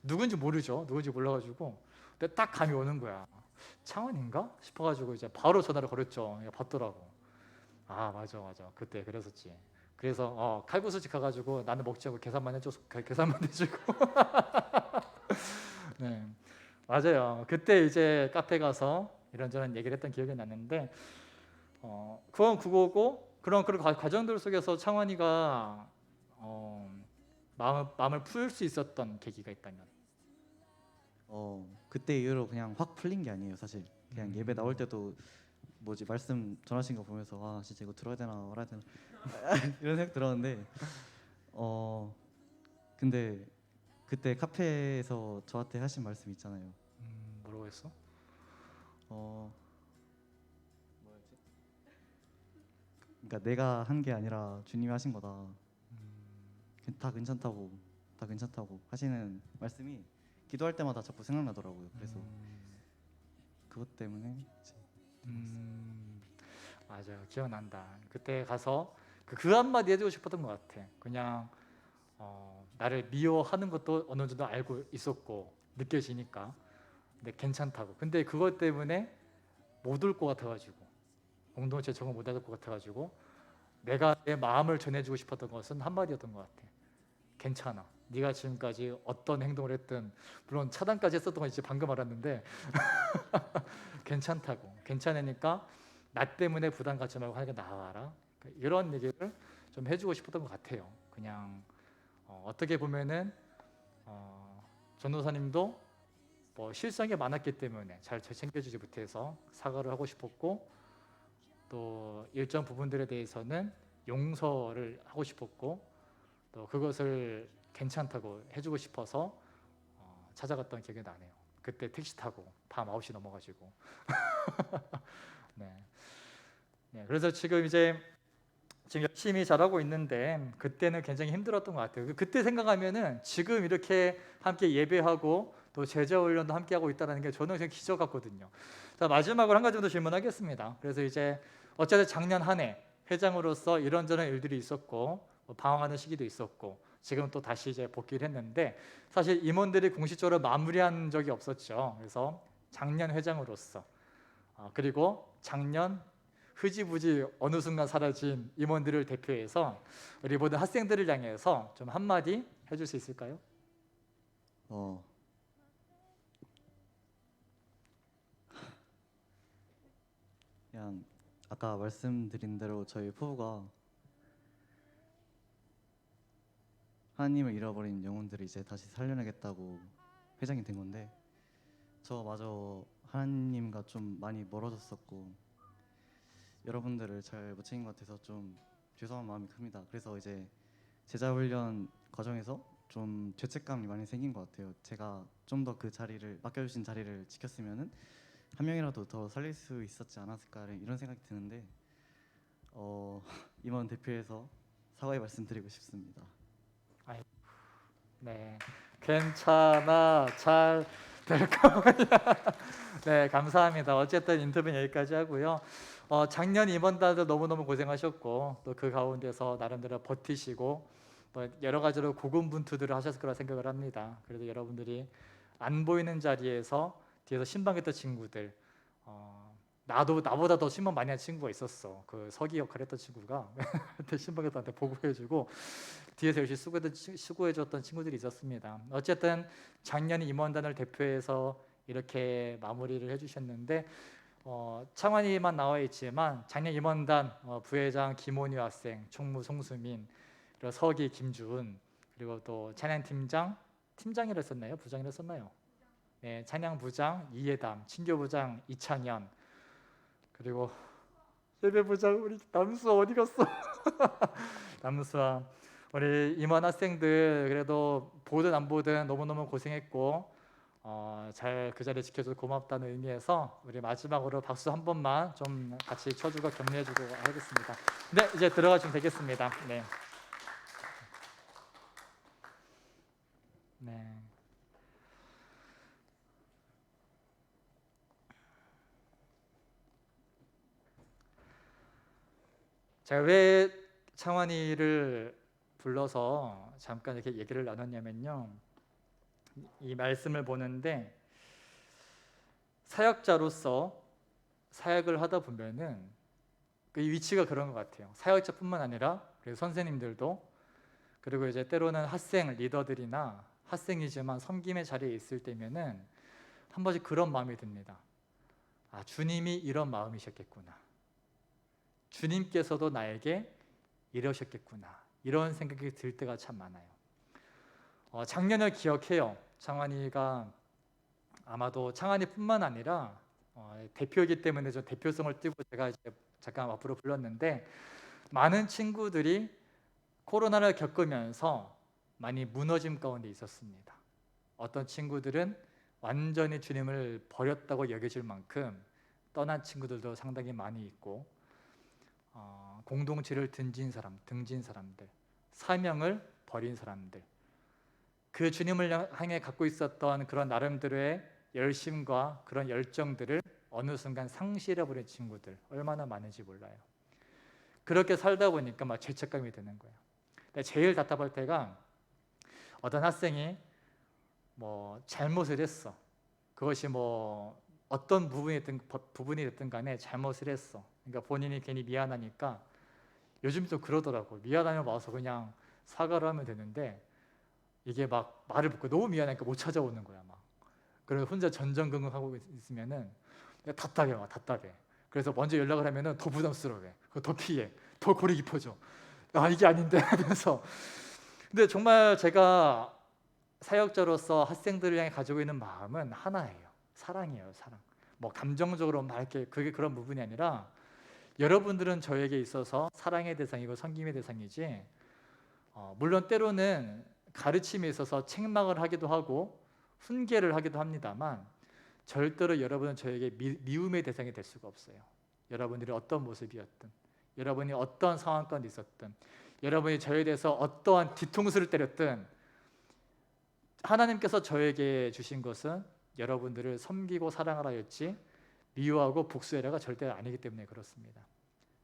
누군지 모르죠. 누군지 몰라가지고 근데 딱 감이 오는 거야. 창원인가 싶어가지고 이제 바로 전화를 걸었죠. 받더라고. 맞아 그때 그랬었지. 그래서 칼국수집 가가지고 나는 먹지 않고 계산만 해주고 네, 맞아요. 그때 이제 카페 가서 이런저런 얘기를 했던 기억이 나는데 그건 그거고 그런 과정들 속에서 창원이가 마음을 풀 수 있었던 계기가 있다면 그때 이후로 그냥 확 풀린 게 아니에요. 사실 그냥 예배 나올 때도 말씀 전하신 거 보면서 진짜 이거 들어야 되나 말아야 되나 이런 생각 들었는데 근데 그때 카페에서 저한테 하신 말씀 있잖아요. 뭐라고 했어? 뭐였지? 그러니까 내가 한 게 아니라 주님이 하신 거다. 다 괜찮다고 하시는 말씀이 기도할 때마다 자꾸 생각나더라고요. 그래서 그것 때문에 이제 맞아요, 기억난다. 그때 가서 그 한마디 해주고 싶었던 것 같아. 그냥 나를 미워하는 것도 어느 정도 알고 있었고 느껴지니까 근데 괜찮다고. 근데 그것 때문에 못 올 것 같아가지고 공동체 적응 못 할 것 같아가지고 내가 내 마음을 전해주고 싶었던 것은 한마디였던 것 같아. 괜찮아. 네가 지금까지 어떤 행동을 했든 물론 차단까지 했었던 건 이제 방금 알았는데 괜찮다고. 괜찮으니까 나 때문에 부담 갖지 말고 하니까 나와라. 이런 얘기를 좀 해주고 싶었던 것 같아요. 그냥 어떻게 보면은 전도사님도 뭐 실수한 많았기 때문에 잘 챙겨주지 못해서 사과를 하고 싶었고 또 일정 부분들에 대해서는 용서를 하고 싶었고 또 그것을 괜찮다고 해주고 싶어서 찾아갔던 기억이 나네요. 그때 택시 타고 밤 9시 넘어가지고 네. 그래서 지금 열심히 잘하고 있는데 그때는 굉장히 힘들었던 것 같아요. 그때 생각하면은 지금 이렇게 함께 예배하고 또 제자 훈련도 함께 하고 있다는 게 저는 그냥 기적 같거든요. 자, 마지막으로 한 가지 더 질문하겠습니다. 그래서 이제 어쨌든 작년 한 해 회장으로서 이런저런 일들이 있었고 방황하는 시기도 있었고 지금 또 다시 이제 복귀를 했는데 사실 임원들이 공식적으로 마무리한 적이 없었죠. 그래서 작년 회장으로서 그리고 작년 흐지부지 어느 순간 사라진 임원들을 대표해서 우리 모든 학생들을 향해서 좀 한마디 해줄 수 있을까요? 그냥 아까 말씀드린 대로 저희 포부가 하나님을 잃어버린 영혼들을 이제 다시 살려내겠다고 회장이 된 건데 저마저 하나님과 좀 많이 멀어졌었고 여러분들을 잘 못 챙긴 것 같아서 좀 죄송한 마음이 큽니다. 그래서 이제 제자훈련 과정에서 좀 죄책감이 많이 생긴 것 같아요. 제가 좀 더 그 자리를 맡겨주신 자리를 지켰으면은 한 명이라도 더 살릴 수 있었지 않았을까 이런 생각이 드는데 임원 대표에서 사과의 말씀드리고 싶습니다. 네, 괜찮아, 잘 될 거야. 네, 감사합니다. 어쨌든 인터뷰는 여기까지 하고요. 작년 임원단들 너무너무 고생하셨고 또 그 가운데서 나름대로 버티시고 또 여러 가지로 고군분투들을 하셨을 거라 생각을 합니다. 그래도 여러분들이 안 보이는 자리에서 뒤에서 신방했던 친구들 나보다 더 신방 많이 한 친구가 있었어. 그 서기 역할을 했던 친구가 그때 신방했던한테 보고해주고 뒤에서 열심히 수고해줬던 친구들이 있었습니다. 어쨌든 작년 임원단을 대표해서 이렇게 마무리를 해주셨는데 창환이만 나와 있지만 작년 임원단 부회장 김원희 학생, 총무 송수민, 그리고 서기 김주은, 그리고 또 찬양팀장 팀장이라 했었나요? 부장이라 했었나요? 네, 찬양부장 이예담, 친교부장 이창현, 그리고 예배부장 우리 남수 어디 갔어? 남수아 우리 임원 학생들 그래도 보든 안 보든 너무너무 고생했고 잘 그 자리 지켜줘서 고맙다는 의미에서 우리 마지막으로 박수 한 번만 좀 같이 쳐주고 격려해주고 하겠습니다. 네, 이제 들어가시면 되겠습니다. 네. 네. 제가 왜 창환이를 불러서 잠깐 이렇게 얘기를 나눴냐면요. 이 말씀을 보는데 사역자로서 사역을 하다 보면은 그 위치가 그런 것 같아요. 사역자뿐만 아니라 그리고 선생님들도 그리고 이제 때로는 학생 리더들이나 학생이지만 섬김의 자리에 있을 때면은 한 번씩 그런 마음이 듭니다. 아, 주님이 이런 마음이셨겠구나. 주님께서도 나에게 이러셨겠구나. 이런 생각이 들 때가 참 많아요. 작년을 기억해요. 창환이가 아마도 창환이뿐만 아니라 대표이기 때문에 좀 대표성을 띠고 제가 이제 잠깐 앞으로 불렀는데 많은 친구들이 코로나를 겪으면서 많이 무너짐 가운데 있었습니다. 어떤 친구들은 완전히 주님을 버렸다고 여겨질 만큼 떠난 친구들도 상당히 많이 있고 공동체를 등진 사람들, 사명을 버린 사람들, 그 주님을 향해 갖고 있었던 그런 나름대로의 열심과 그런 열정들을 어느 순간 상실해버린 친구들 얼마나 많은지 몰라요. 그렇게 살다 보니까 막 죄책감이 드는 거예요. 근데 제일 답답할 때가 어떤 학생이 뭐 잘못을 했어. 그것이 뭐 어떤 부분이 됐든 간에 잘못을 했어. 그러니까 본인이 괜히 미안하니까 요즘 좀 그러더라고. 미안하면 와서 그냥 사과를 하면 되는데 이게 막 말을 붙고 너무 미안하니까 못 찾아오는 거야 막. 그래서 혼자 전전긍긍하고 있으면은 답답해 막 답답해. 그래서 먼저 연락을 하면은 더 부담스러워해. 더 피해. 더 골이 깊어져. 아 이게 아닌데 하면서. 근데 정말 제가 사역자로서 학생들을 향해 가지고 있는 마음은 하나예요. 사랑이에요, 사랑. 뭐 감정적으로 막 이렇게 그게 그런 부분이 아니라 여러분들은 저에게 있어서 사랑의 대상이고 섬김의 대상이지. 물론 때로는 가르침에 있어서 책망을 하기도 하고 훈계를 하기도 합니다만 절대로 여러분은 저에게 미움의 대상이 될 수가 없어요. 여러분들이 어떤 모습이었든, 여러분이 어떤 상황 가운데 있었든, 여러분이 저에 대해서 어떠한 뒤통수를 때렸든 하나님께서 저에게 주신 것은 여러분들을 섬기고 사랑하라였지 미워하고 복수해라가 절대 아니기 때문에 그렇습니다.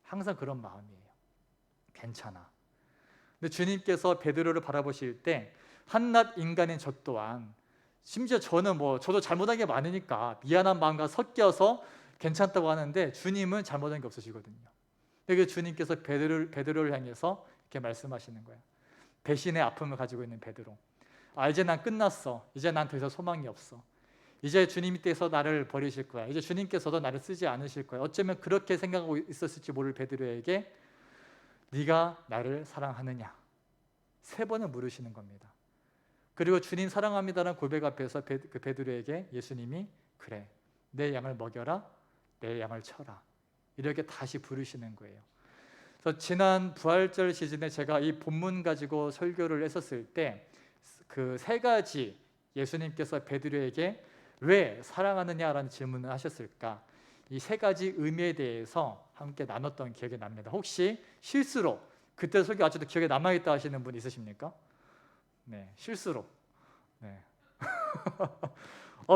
항상 그런 마음이에요. 괜찮아. 근데 주님께서 베드로를 바라보실 때 한낱 인간인 저 또한 심지어 저도 잘못한 게 많으니까 미안한 마음과 섞여서 괜찮다고 하는데 주님은 잘못한 게 없으시거든요. 근데 그 주님께서 베드로를 향해서 이렇게 말씀하시는 거예요. 배신의 아픔을 가지고 있는 베드로. 이제 난 끝났어. 이제 난 더 이상 소망이 없어. 이제 주님께서 나를 버리실 거야. 이제 주님께서도 나를 쓰지 않으실 거야. 어쩌면 그렇게 생각하고 있었을지 모를 베드로에게 네가 나를 사랑하느냐 3번을 물으시는 겁니다. 그리고 주님 사랑합니다라는 고백 앞에서 그 베드로에게 예수님이 그래 내 양을 먹여라 내 양을 쳐라 이렇게 다시 부르시는 거예요. 그래서 지난 부활절 시즌에 제가 이 본문 가지고 설교를 했었을 때 그 3가지 예수님께서 베드로에게 왜 사랑하느냐라는 질문을 하셨을까? 이 3가지 의미에 대해서 함께 나눴던 기억이 납니다. 혹시 실수로 그때 설교 아직도 기억에 남아있다 하시는 분 있으십니까? 네, 실수로. 네.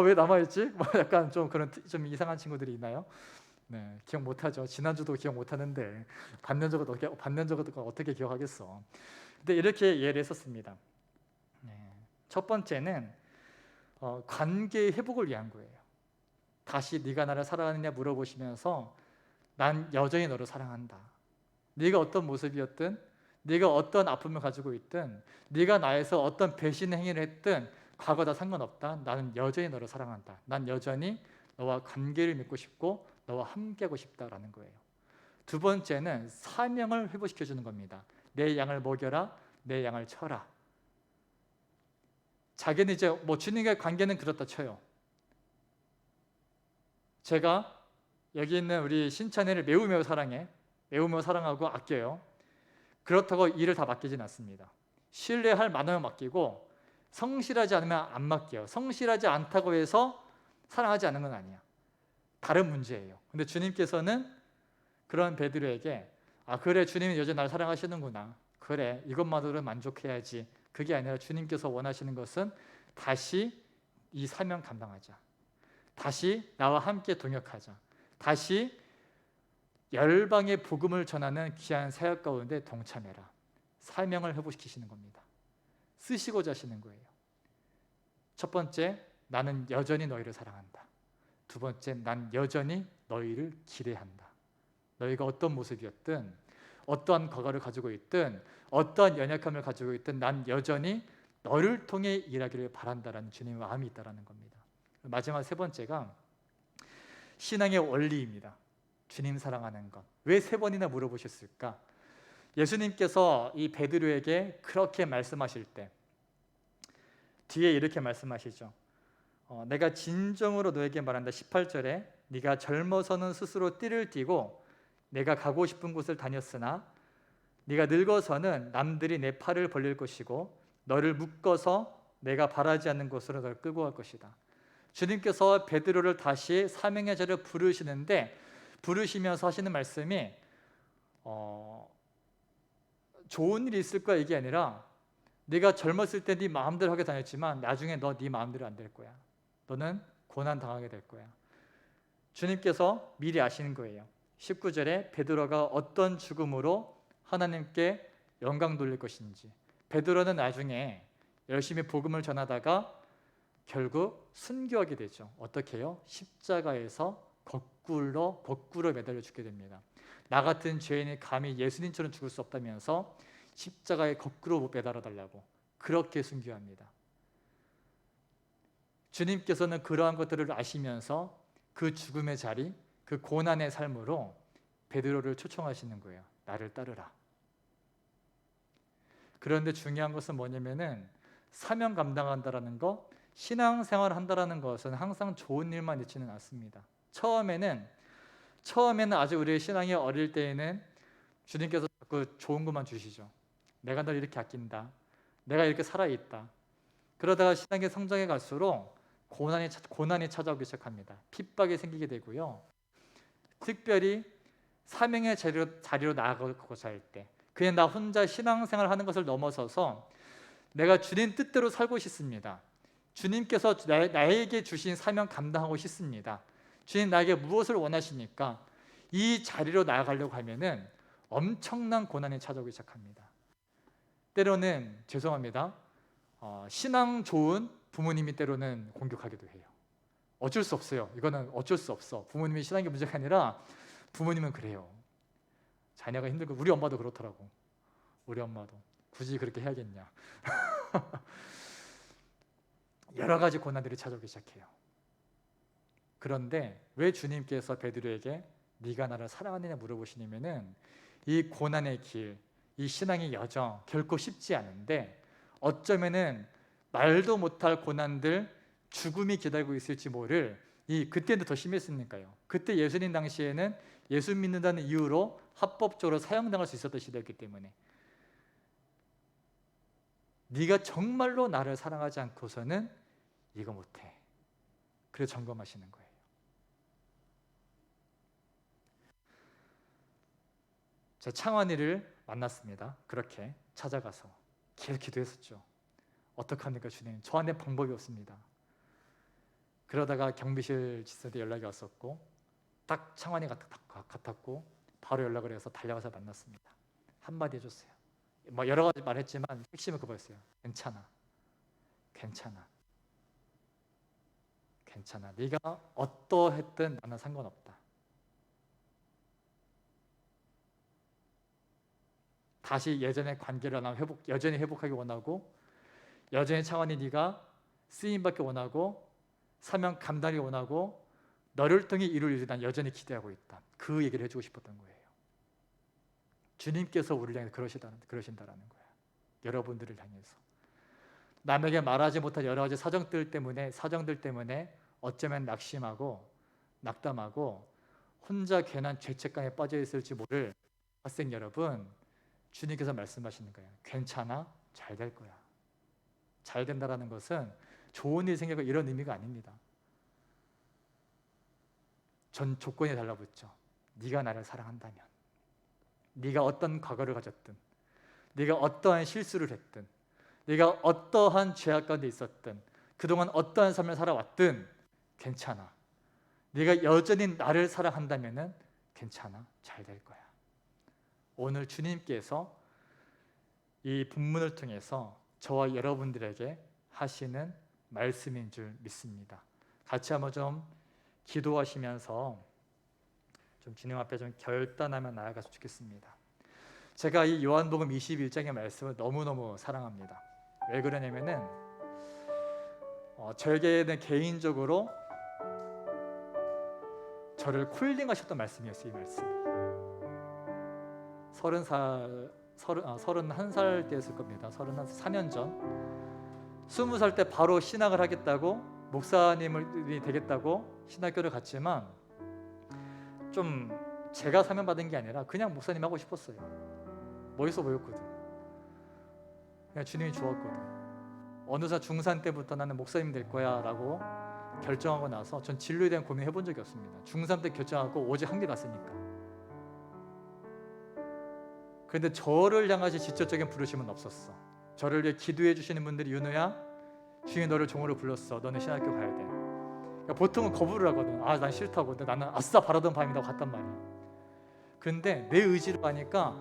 왜 남아있지? 뭐 약간 좀 그런 좀 이상한 친구들이 있나요? 네, 기억 못하죠. 지난주도 기억 못하는데 반년 전도 어떻게 기억하겠어? 근데 이렇게 이해를 했었습니다. 네. 첫 번째는 관계 회복을 위한 거예요. 다시 네가 나를 사랑하느냐 물어보시면서 난 여전히 너를 사랑한다. 네가 어떤 모습이었든 네가 어떤 아픔을 가지고 있든 네가 나에서 어떤 배신의 행위를 했든 과거 다 상관없다. 나는 여전히 너를 사랑한다. 난 여전히 너와 관계를 맺고 싶고 너와 함께하고 싶다라는 거예요. 2번째는 사명을 회복시켜주는 겁니다. 내 양을 먹여라. 내 양을 쳐라. 자기는 이제 주님과의 관계는 그렇다 쳐요. 제가 여기 있는 우리 신찬이를 매우 사랑해. 매우 사랑하고 아껴요. 그렇다고 일을 다 맡기진 않습니다. 신뢰할 만하면 맡기고 성실하지 않으면 안 맡겨요. 성실하지 않다고 해서 사랑하지 않는 건 아니야. 다른 문제예요. 근데 주님께서는 그런 베드로에게 아 그래 주님이 여전히 날 사랑하시는구나. 그래 이것만으로 만족해야지. 그게 아니라 주님께서 원하시는 것은 다시 이 사명 감당하자. 다시 나와 함께 동역하자. 다시 열방의 복음을 전하는 귀한 사역 가운데 동참해라. 사명을 회복시키시는 겁니다. 쓰시고자 하시는 거예요. 첫 번째, 나는 여전히 너희를 사랑한다. 두 번째, 난 여전히 너희를 기대한다. 너희가 어떤 모습이었든 어떠한 과거를 가지고 있든 어떠한 연약함을 가지고 있든 난 여전히 너를 통해 일하기를 바란다라는 주님의 마음이 있다는 겁니다. 마지막 세 번째가 신앙의 원리입니다. 주님 사랑하는 것. 왜 세 번이나 물어보셨을까? 예수님께서 이 베드로에게 그렇게 말씀하실 때 뒤에 이렇게 말씀하시죠. 내가 진정으로 너에게 말한다. 18절에 네가 젊어서는 스스로 띠를 띠고 내가 가고 싶은 곳을 다녔으나 네가 늙어서는 남들이 내 팔을 벌릴 것이고 너를 묶어서 내가 바라지 않는 곳으로 너를 끌고 갈 것이다. 주님께서 베드로를 다시 사명의 자리로 부르시는데 부르시면서 하시는 말씀이 좋은 일이 있을 거야 이게 아니라 네가 젊었을 때 네 마음대로 하게 다녔지만 나중에 너 네 마음대로 안 될 거야. 너는 고난 당하게 될 거야. 주님께서 미리 아시는 거예요. 19절에 베드로가 어떤 죽음으로 하나님께 영광 돌릴 것인지. 베드로는 나중에 열심히 복음을 전하다가 결국 순교하게 되죠. 어떻게 해요? 십자가에서 거꾸로 매달려 죽게 됩니다. 나 같은 죄인이 감히 예수님처럼 죽을 수 없다면서 십자가에 거꾸로 매달아 달라고 그렇게 순교합니다. 주님께서는 그러한 것들을 아시면서 그 죽음의 자리, 그 고난의 삶으로 베드로를 초청하시는 거예요. 나를 따르라. 그런데 중요한 것은 뭐냐면은 사명 감당한다라는 것, 신앙생활을 한다라는 것은 항상 좋은 일만 있지는 않습니다. 처음에는 아직 우리의 신앙이 어릴 때에는 주님께서 자꾸 좋은 것만 주시죠. 내가 널 이렇게 아낀다. 내가 이렇게 살아있다. 그러다가 신앙의 성장해 갈수록 고난이 찾아오기 시작합니다. 핍박이 생기게 되고요. 특별히 사명의 자리로 나아가고자 할 때 그냥 나 혼자 신앙생활 하는 것을 넘어서서 내가 주님 뜻대로 살고 싶습니다. 주님께서 나에게 주신 사명 감당하고 싶습니다. 주님 나에게 무엇을 원하십니까? 이 자리로 나아가려고 하면은 엄청난 고난이 찾아오기 시작합니다. 때로는 죄송합니다. 신앙 좋은 부모님이 때로는 공격하기도 해요. 어쩔 수 없어요. 이거는 어쩔 수 없어. 부모님이 신앙이 문제가 아니라 부모님은 그래요. 자녀가 힘들고 우리 엄마도 그렇더라고. 우리 엄마도 굳이 그렇게 해야겠냐. 여러 가지 고난들이 찾아오기 시작해요. 그런데 왜 주님께서 베드로에게 네가 나를 사랑하느냐 물어보시냐면은 이 고난의 길, 이 신앙의 여정 결코 쉽지 않은데 어쩌면은 말도 못할 고난들, 죽음이 기다리고 있을지 모를 그때는 더 심했으니까요. 그때 예수님 당시에는 예수 믿는다는 이유로 합법적으로 사형당할 수 있었던 시대였기 때문에 네가 정말로 나를 사랑하지 않고서는 이거 못해. 그래서 점검하시는 거예요. 제 창환이를 만났습니다. 그렇게 찾아가서 계속 기도했었죠. 어떡합니까 주님? 저한테 방법이 없습니다. 그러다가 경비실 지사한테 연락이 왔었고 딱 창환이 같았고 바로 연락을 해서 달려가서 만났습니다. 한마디 해줬어요. 뭐 여러 가지 말했지만 핵심은 그거였어요. 괜찮아. 네가 어떠했든 나는 상관없다. 다시 예전의 관계를 여전히 회복하기 원하고 여전히 창환이 네가 쓰임받기 원하고 사명 감당하기 원하고 너를 통해 이룰 일을 난 여전히 기대하고 있다. 그 얘기를 해주고 싶었던 거예요. 주님께서 우리를 향해 그러신다라는 거예요. 여러분들을 향해서 남에게 말하지 못한 여러 가지 사정들 때문에 어쩌면 낙심하고 낙담하고 혼자 괜한 죄책감에 빠져 있을지 모를 학생 여러분, 주님께서 말씀하시는 거예요. 괜찮아. 잘 될 거야. 잘 된다라는 것은 좋은 일이 생기고 이런 의미가 아닙니다. 전 조건이 달라붙죠. 네가 나를 사랑한다면, 네가 어떤 과거를 가졌든, 네가 어떠한 실수를 했든, 네가 어떠한 죄악 가운데 있었든, 그동안 어떠한 삶을 살아왔든 괜찮아. 네가 여전히 나를 사랑한다면 괜찮아. 잘 될 거야. 오늘 주님께서 이 본문을 통해서 저와 여러분들에게 하시는 말씀인 줄 믿습니다. 같이 한번 좀 기도하시면서 좀 주님 앞에 좀 결단하며 나아갔으면 좋겠습니다. 제가 이 요한복음 21장의 말씀을 너무너무 사랑합니다. 왜 그러냐면은 저에게는 개인적으로 저를 콜링하셨던 말씀이었어요. 이 말씀이 31살 때였을 겁니다. 34년 전 20살 때 바로 신학을 하겠다고, 목사님이 되겠다고 신학교를 갔지만 좀 제가 사명받은 게 아니라 그냥 목사님 하고 싶었어요. 멋있어 보였거든. 그냥 주님이 좋았거든. 어느새 중산 때부터 나는 목사님 될 거야 라고 결정하고 나서 전 진로에 대한 고민을 해본 적이 없습니다. 중3 때 결정하고 오직 한 개 갔으니까. 그런데 저를 향하신 직접적인 부르심은 없었어. 저를 위해 기도해 주시는 분들이 윤호야, 주님 너를 종으로 불렀어. 너는 신학교 가야 돼. 그러니까 보통은 거부를 하거든. 아, 난 싫다고. 근데 나는 아싸 바라던 밤이라고 갔단 말이야. 그런데 내 의지로 하니까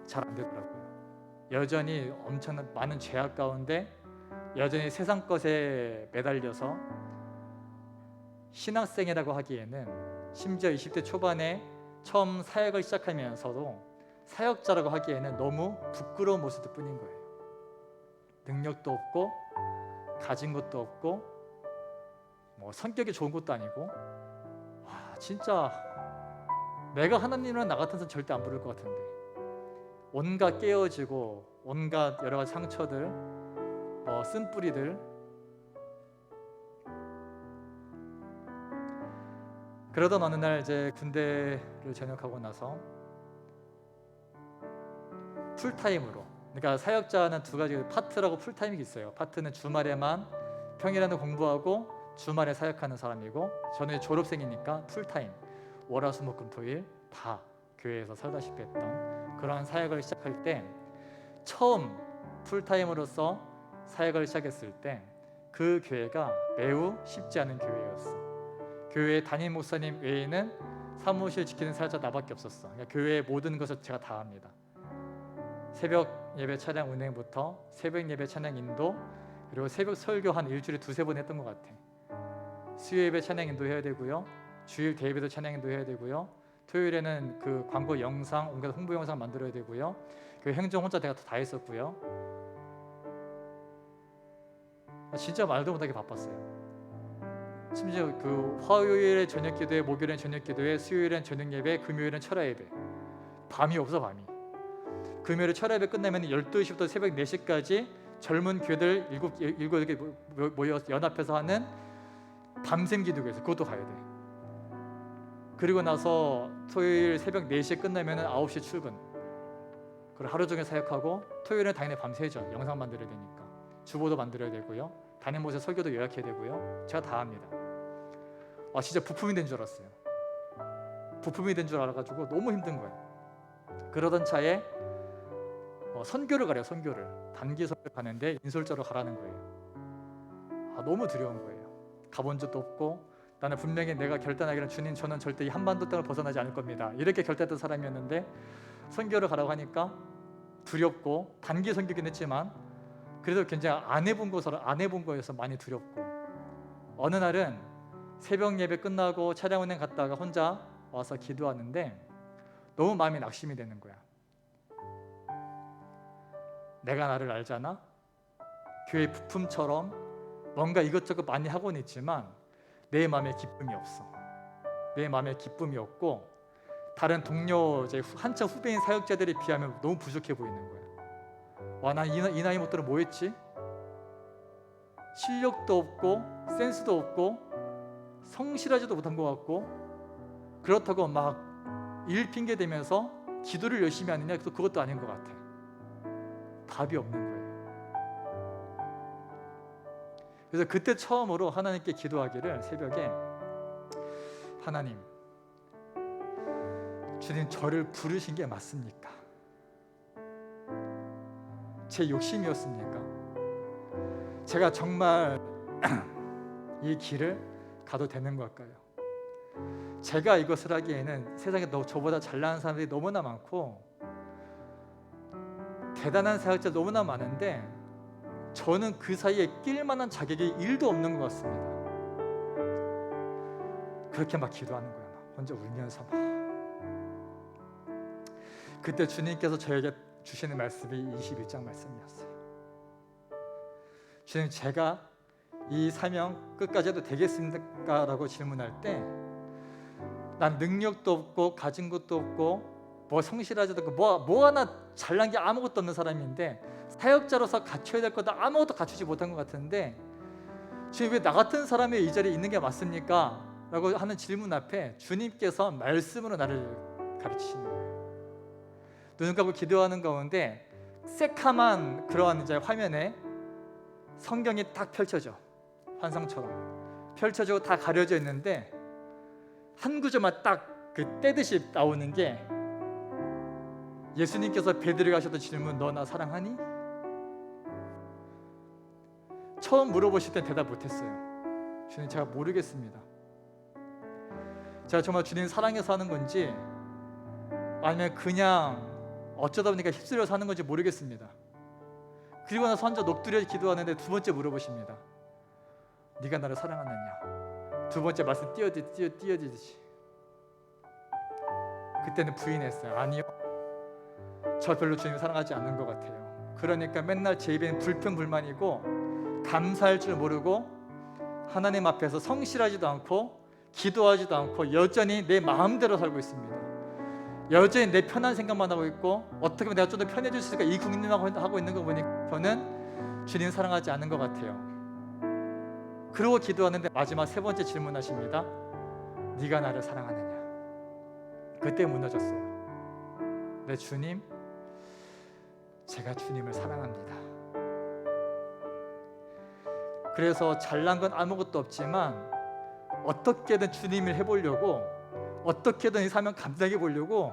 잘 안 되더라고요. 여전히 엄청난 많은 죄악 가운데 여전히 세상 것에 매달려서 신학생이라고 하기에는, 심지어 20대 초반에 처음 사역을 시작하면서도 사역자라고 하기에는 너무 부끄러운 모습일 뿐인 거예요. 능력도 없고 가진 것도 없고 뭐 성격이 좋은 것도 아니고, 와 진짜 내가 하나님이랑 나 같은 사람 절대 안 부를 것 같은데, 온갖 깨어지고 온갖 여러 가지 상처들, 쓴뿌리들. 그러던 어느 날 이제 군대를 전역하고 나서 풀타임으로, 그러니까 사역자는 두 가지 파트라고 풀타임이 있어요. 파트는 주말에만 평일에는 공부하고 주말에 사역하는 사람이고, 저는 졸업생이니까 풀타임 월화수목금토일 다 교회에서 살다시피 했던 그런 사역을 시작할 때, 처음 풀타임으로서 사역을 시작했을 때 그 교회가 매우 쉽지 않은 교회였어. 교회 담임 목사님 외에는 사무실 지키는 사역자 나밖에 없었어. 그러니까 교회의 모든 것을 제가 다 합니다. 새벽 예배 차량 운행부터 새벽 예배 찬양 인도, 그리고 새벽 설교 한 일주일에 2-3번 했던 것 같아. 수요 예배 찬양 인도 해야 되고요, 주일 대예배도 찬양 인도 해야 되고요, 토요일에는 그 광고 영상, 온갖 홍보 영상 만들어야 되고요, 그 행정 혼자 내가 다 했었고요. 진짜 말도 못하게 바빴어요. 심지어 그 화요일에 저녁 기도회, 목요일엔 저녁 기도회, 수요일엔 저녁 예배, 금요일엔 철야 예배. 밤이 없어, 밤이. 금요일에 철야 예배 끝나면 12시부터 새벽 4시까지 젊은 교회들 7개 모여 연합해서 하는 밤샘 기도회에서 그것도 가야 돼. 그리고 나서 토요일 새벽 4시에 끝나면 9시 출근. 그리고 하루 종일 사역하고, 토요일은 당연히 밤새죠. 영상 만들어야 되니까. 주보도 만들어야 되고요, 담임 목사 설교도 요약해야 되고요. 제가 다 합니다. 진짜 부품이 된 줄 알았어요. 부품이 된 줄 알아가지고 너무 힘든 거예요. 그러던 차에 선교를 가래요. 선교를 단기 선교를 가는데 인솔자로 가라는 거예요. 너무 두려운 거예요. 가본 적도 없고, 나는 분명히 내가 결단하기는 주님 저는 절대 이 한반도 땅을 벗어나지 않을 겁니다, 이렇게 결단했던 사람이었는데 선교를 가라고 하니까 두렵고, 단기 선교긴 했지만 그래도 굉장히 안 해본 거여서 많이 두렵고, 어느 날은 새벽 예배 끝나고 차량 운행 갔다가 혼자 와서 기도하는데 너무 마음이 낙심이 되는 거야. 내가 나를 알잖아. 교회 부품처럼 뭔가 이것저것 많이 하고는 있지만 내 마음에 기쁨이 없어. 내 마음에 기쁨이 없고, 다른 동료 이제 한참 후배인 사역자들에 비하면 너무 부족해 보이는 거야. 와, 난 이 나이 못들어 뭐 했지? 실력도 없고 센스도 없고 성실하지도 못한 것 같고, 그렇다고 막 일 핑계 대면서 기도를 열심히 하느냐? 그것도 아닌 것 같아. 답이 없는 거예요. 그래서 그때 처음으로 하나님께 기도하기를 새벽에 하나님, 주님 저를 부르신 게 맞습니까? 제 욕심이었습니까? 제가 정말 이 길을 가도 되는 걸까요? 제가 이것을 하기에는 세상에 저보다 잘나는 사람들이 너무나 많고 대단한 사역자 너무나 많은데 저는 그 사이에 낄 만한 자격이 1도 없는 것 같습니다. 그렇게 막 기도하는 거야. 막 혼자 울면서 막. 그때 주님께서 저에게 주시는 말씀이 21장 말씀이었어요. 주님, 제가 이 사명 끝까지 해도 되겠습니까? 라고 질문할 때 난 능력도 없고 가진 것도 없고 뭐 성실하지도 않고 뭐 하나 잘난 게 아무것도 없는 사람인데 사역자로서 갖춰야 될 것도 아무것도 갖추지 못한 것 같은데 주님, 왜 나 같은 사람이 이 자리에 있는 게 맞습니까? 라고 하는 질문 앞에 주님께서 말씀으로 나를 가르치시는 거예요. 눈을 감고 기도하는 가운데 새카만 그러한 이제 화면에 성경이 딱 펼쳐져, 환상처럼 펼쳐지고 다 가려져 있는데 한 구절만 딱 그 떼듯이 나오는 게 예수님께서 베드로에게 하셨던 질문, 너 나 사랑하니? 처음 물어보실 때 대답 못했어요. 주님, 제가 모르겠습니다. 제가 정말 주님 사랑해서 하는 건지 아니면 그냥 어쩌다 보니까 휩쓸려서 하는 건지 모르겠습니다. 그리고 나서 혼자 녹두려 기도하는데 두 번째 물어보십니다. 네가 나를 사랑하느냐? 두 번째 말씀 띄어지듯이. 그때는 부인했어요. 아니요, 저 별로 주님 사랑하지 않는 것 같아요. 그러니까 맨날 제 입에는 불평불만이고 감사할 줄 모르고 하나님 앞에서 성실하지도 않고 기도하지도 않고 여전히 내 마음대로 살고 있습니다. 여전히 내 편한 생각만 하고 있고 어떻게 하면 내가 좀 더 편해질 수 있을까 이 궁리하고 있는 거 보니 저는 주님 사랑하지 않는 것 같아요. 그러고 기도하는데 마지막 세 번째 질문하십니다. 네가 나를 사랑하느냐? 그때 무너졌어요. 네, 주님, 제가 주님을 사랑합니다. 그래서 잘난 건 아무것도 없지만 어떻게든 주님을 해보려고, 어떻게든 이 사명 감당해 보려고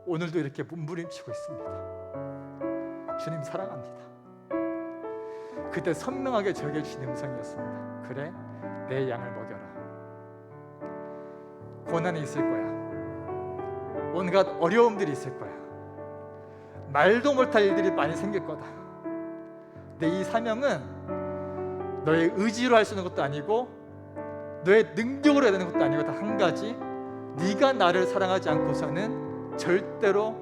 오늘도 이렇게 몸부림치고 있습니다. 주님 사랑합니다. 그때 선명하게 저에게 주신 음성이었습니다. 그래, 내 양을 먹여라. 고난이 있을 거야. 온갖 어려움들이 있을 거야. 말도 못할 일들이 많이 생길 거다. 근데 이 사명은 너의 의지로 할 수 있는 것도 아니고 너의 능력으로 해야 되는 것도 아니고 단 한 가지, 네가 나를 사랑하지 않고서는 절대로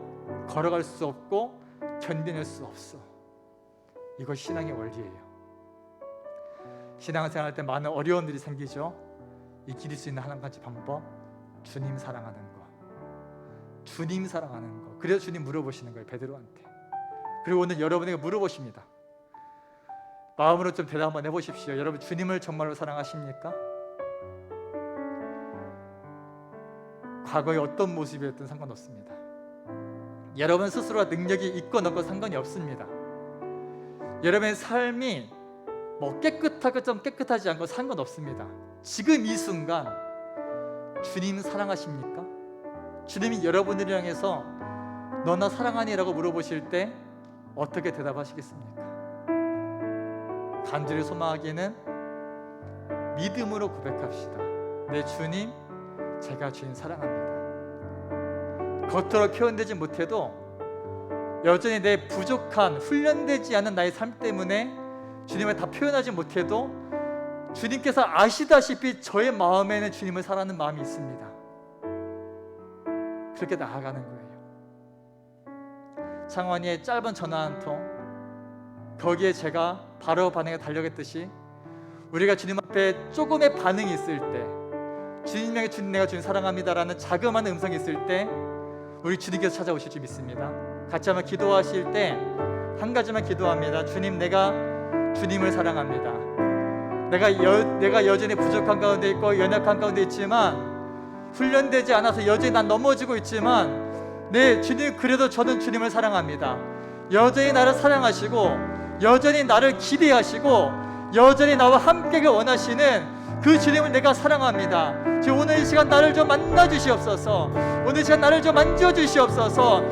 걸어갈 수 없고 견뎌낼 수 없어. 이거 신앙의 원리예요. 신앙생활 할 때 많은 어려움들이 생기죠. 이길 수 있는 한 가지 방법, 주님 사랑하는 거. 주님 사랑하는 거. 그래서 주님 물어보시는 거예요, 베드로한테. 그리고 오늘 여러분에게 물어보십니다. 마음으로 좀 대답 한번 해보십시오. 여러분, 주님을 정말로 사랑하십니까? 과거에 어떤 모습이었든 상관없습니다. 여러분 스스로가 능력이 있건 없건 상관이 없습니다. 여러분의 삶이 뭐 깨끗하고 좀 깨끗하지 않고 상관없습니다. 지금 이 순간 주님 사랑하십니까? 주님이 여러분을 향해서 너 나 사랑하니? 라고 물어보실 때 어떻게 대답하시겠습니까? 간절히 소망하기에는 믿음으로 고백합시다. 네, 주님, 제가 주님 사랑합니다. 겉으로 표현되지 못해도 여전히 내 부족한, 훈련되지 않은 나의 삶 때문에 주님을 다 표현하지 못해도 주님께서 아시다시피 저의 마음에는 주님을 사랑하는 마음이 있습니다. 그렇게 나아가는 거예요. 창원이의 짧은 전화 한 통, 거기에 제가 바로 반응에 달려갔듯이 우리가 주님 앞에 조금의 반응이 있을 때, 주님에게 주님 내가 주님 사랑합니다라는 자그마한 음성이 있을 때 우리 주님께서 찾아오실 줄 믿습니다. 같이 한번 기도하실 때 한 가지만 기도합니다. 주님, 내가 주님을 사랑합니다. 내가 여전히 부족한 가운데 있고 연약한 가운데 있지만, 훈련되지 않아서 여전히 난 넘어지고 있지만, 네, 주님, 그래도 저는 주님을 사랑합니다. 여전히 나를 사랑하시고 여전히 나를 기대하시고 여전히 나와 함께가 원하시는 그 주님을 내가 사랑합니다. 지금 오늘 이 시간 나를 좀 만나 주시옵소서. 오늘 이 시간 나를 좀 만져 주시옵소서.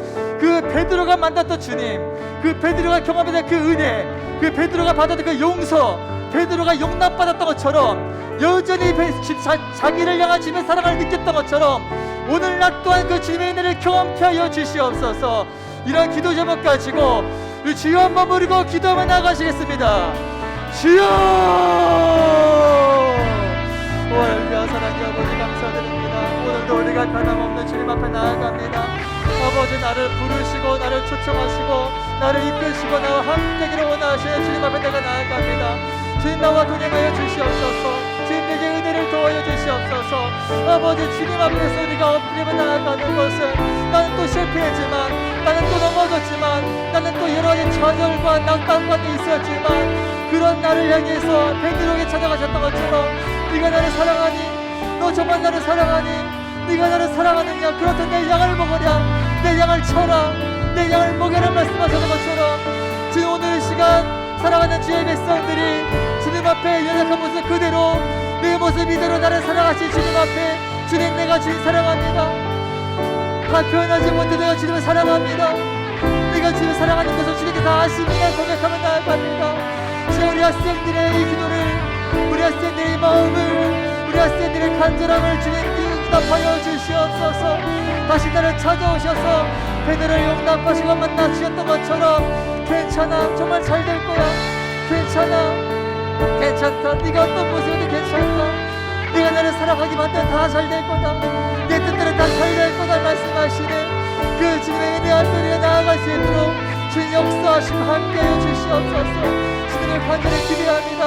그 베드로가 만났던 주님, 그 베드로가 경험했던 그 은혜, 그 베드로가 받았던 그 용서, 베드로가 용납받았던 것처럼 여전히 자기를 향한 주님의 사랑을 느꼈던 것처럼 오늘 날 또한 그 주님의 은혜를 경험케 하여 주시옵소서. 이런 기도 제목 가지고 우리 주여 한번 부르고 기도하며 나가시겠습니다. 주여! 할렐루야. 사랑의 아버지 감사드립니다. 오늘도 우리가 변함없는 주님 앞에 나아갑니다. 아버지, 나를 부르시고 나를 초청하시고 나를 이끄시고 나와 함께기를 원하시는 주님 앞에 내가 나아갑니다. 주님, 나와 동행하여 주시옵소서. 주님, 내게 은혜를 도와여 주시옵소서. 아버지, 주님 앞에서 우리가 엎드리며 나아가는 것은 나는 또 실패했지만, 나는 또 넘어졌지만, 나는 또 여러 가지 좌절과 낙담과 있었지만, 그런 나를 향해서 베드로에게 찾아가셨던 것처럼 네가 나를 사랑하니, 너 정말 나를 사랑하니, 네가 나를 사랑하느냐, 그렇다면 내 양을 먹으랴, 내 양을 쳐라, 내 양을 먹여라 말씀하시는 것처럼 지금 오늘 이 시간 사랑하는 주의 백성들이 주님 앞에 연약한 모습 그대로, 내 모습 이대로 나를 사랑하신 주님 앞에, 주님, 내가 주님 사랑합니다. 다 표현하지 못해 내가 주님을 사랑합니다. 내가 주님을 사랑하는 것을 주님께 다 아십니다. 고백하며 나아갑니다. 지금 우리 학생들의 이 기도를, 우리 학생들의 이 마음을, 우리 학생들의 간절함을 주님께 응답하여 주시옵소서. 다시 나를 찾아오셔서 베드로를 용납하시고 만나 주셨던 것처럼 괜찮아, 정말 잘 될 거야, 괜찮아, 괜찮다, 네가 어떤 모습이든 괜찮다, 네가 나를 사랑하기 만든 다 잘 될 거다, 내 뜻대로 다 잘 될 거다 말씀하시는 그 주님의 은혜와 우리가 나아갈 수 있도록 주님 역사하시고 함께해 주시옵소서. 주님을 간절히 기대합니다.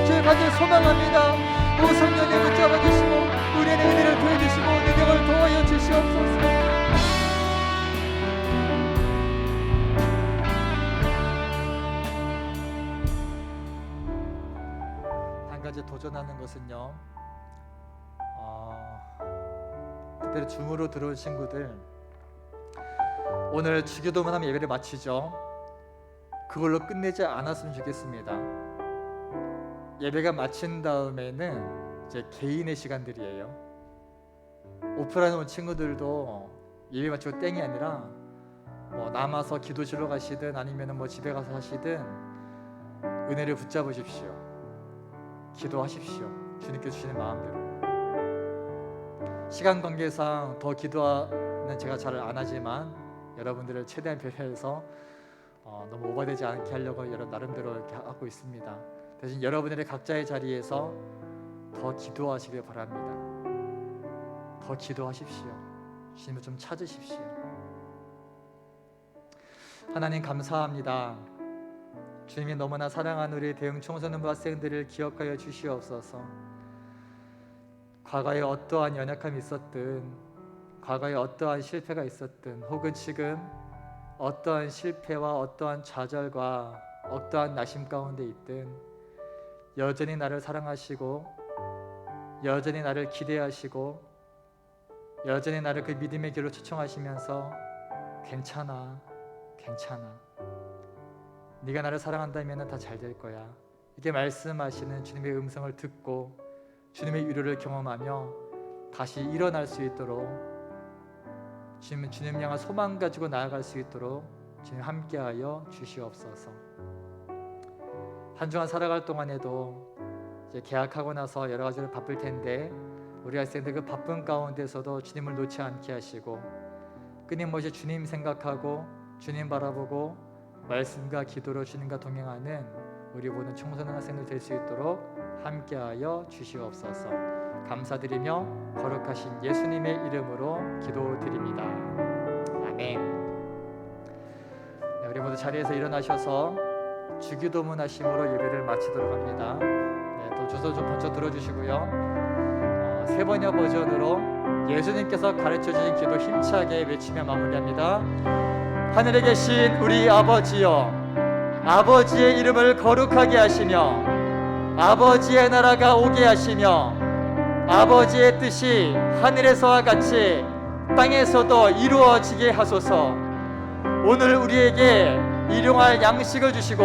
주님을 간절히 소망합니다. 오 성령님 붙잡아 주시고 우리의 은혜를 보여주시고 능력을 도와여 주시옵소서. 한 가지 도전하는 것은요, 특별히 줌으로 들어온 친구들, 오늘 주기도만 하면 예배를 마치죠. 그걸로 끝내지 않았으면 좋겠습니다. 예배가 마친 다음에는 이제 개인의 시간들이에요. 오프라인 온 친구들도 예배 마치고 땡이 아니라 뭐 남아서 기도실로 가시든 아니면 뭐 집에 가서 하시든 은혜를 붙잡으십시오. 기도하십시오. 주님께 주시는 마음대로. 시간 관계상 더 기도는 제가 잘 안 하지만 여러분들을 최대한 배려해서 너무 오버되지 않게 하려고 나름대로 이렇게 하고 있습니다. 대신 여러분들의 각자의 자리에서 더 기도하시길 바랍니다. 더 기도하십시오. 주님을 좀 찾으십시오. 하나님 감사합니다. 주님이 너무나 사랑하는 우리 대흥 청소년부 학생들을 기억하여 주시옵소서. 과거에 어떠한 연약함이 있었든, 과거에 어떠한 실패가 있었든, 혹은 지금 어떠한 실패와 어떠한 좌절과 어떠한 낙심 가운데 있든 여전히 나를 사랑하시고 여전히 나를 기대하시고 여전히 나를 그 믿음의 길로 초청하시면서 괜찮아, 괜찮아, 네가 나를 사랑한다면 다 잘 될 거야, 이렇게 말씀하시는 주님의 음성을 듣고 주님의 위로를 경험하며 다시 일어날 수 있도록 주님 향한 소망 가지고 나아갈 수 있도록 주님 함께하여 주시옵소서. 한 주간 살아갈 동안에도 이제 개학하고 나서 여러 가지로 바쁠 텐데 우리 학생들 그 바쁜 가운데서도 주님을 놓지 않게 하시고 끊임없이 주님 생각하고 주님 바라보고 말씀과 기도로 주님과 동행하는 우리 모든 청소년 학생들 될 수 있도록 함께하여 주시옵소서. 감사드리며 거룩하신 예수님의 이름으로 기도드립니다. 아멘. 네, 우리 모두 자리에서 일어나셔서 주기도문 하심으로 예배를 마치도록 합니다. 네, 또 주소 좀 먼저 들어주시고요. 세 번여 버전으로 예수님께서 가르쳐주신 기도 힘차게 외치며 마무리합니다. 하늘에 계신 우리 아버지여, 아버지의 이름을 거룩하게 하시며 아버지의 나라가 오게 하시며 아버지의 뜻이 하늘에서와 같이 땅에서도 이루어지게 하소서. 오늘 우리에게 일용할 양식을 주시고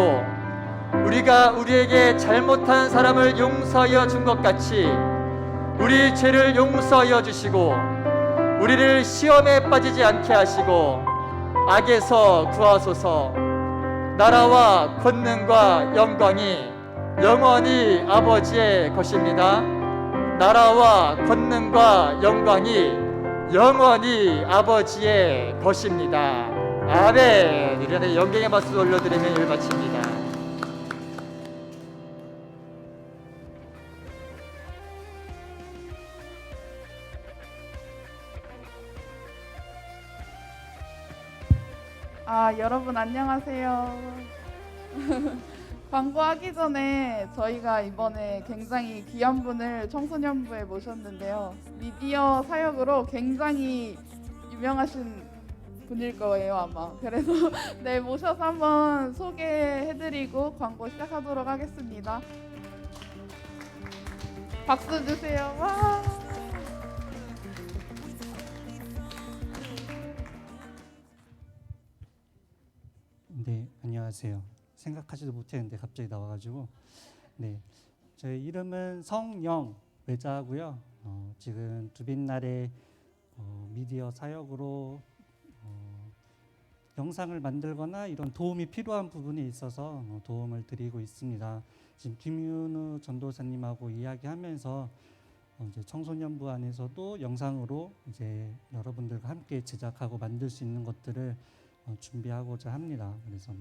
우리가 우리에게 잘못한 사람을 용서하여 준 것 같이 우리 죄를 용서하여 주시고 우리를 시험에 빠지지 않게 하시고 악에서 구하소서. 나라와 권능과 영광이 영원히 아버지의 것입니다. 나라와 권능과 영광이 영원히 아버지의 것입니다. 아멘. 이전에 영광의 박수 올려드리며 예배 마칩니다. 여러분 안녕하세요. 광고하기 전에 저희가 이번에 굉장히 귀한 분을 청소년부에 모셨는데요. 미디어 사역으로 굉장히 유명하신 분일 거예요, 아마. 그래서 네, 모셔서 한번 소개해드리고 광고 시작하도록 하겠습니다. 박수 주세요. 와. 네, 안녕하세요. 생각하지도 못했는데 갑자기 나와가지고 네, 저희 이름은 성영 외자고요. 지금 두빈날의 미디어 사역으로 영상을 만들거나 이런 도움이 필요한 부분에 있어서 도움을 드리고 있습니다. 지금 김윤우 전도사님하고 이야기하면서 이제 청소년부 안에서도 영상으로 이제 여러분들과 함께 제작하고 만들 수 있는 것들을 준비하고자 합니다. 그래서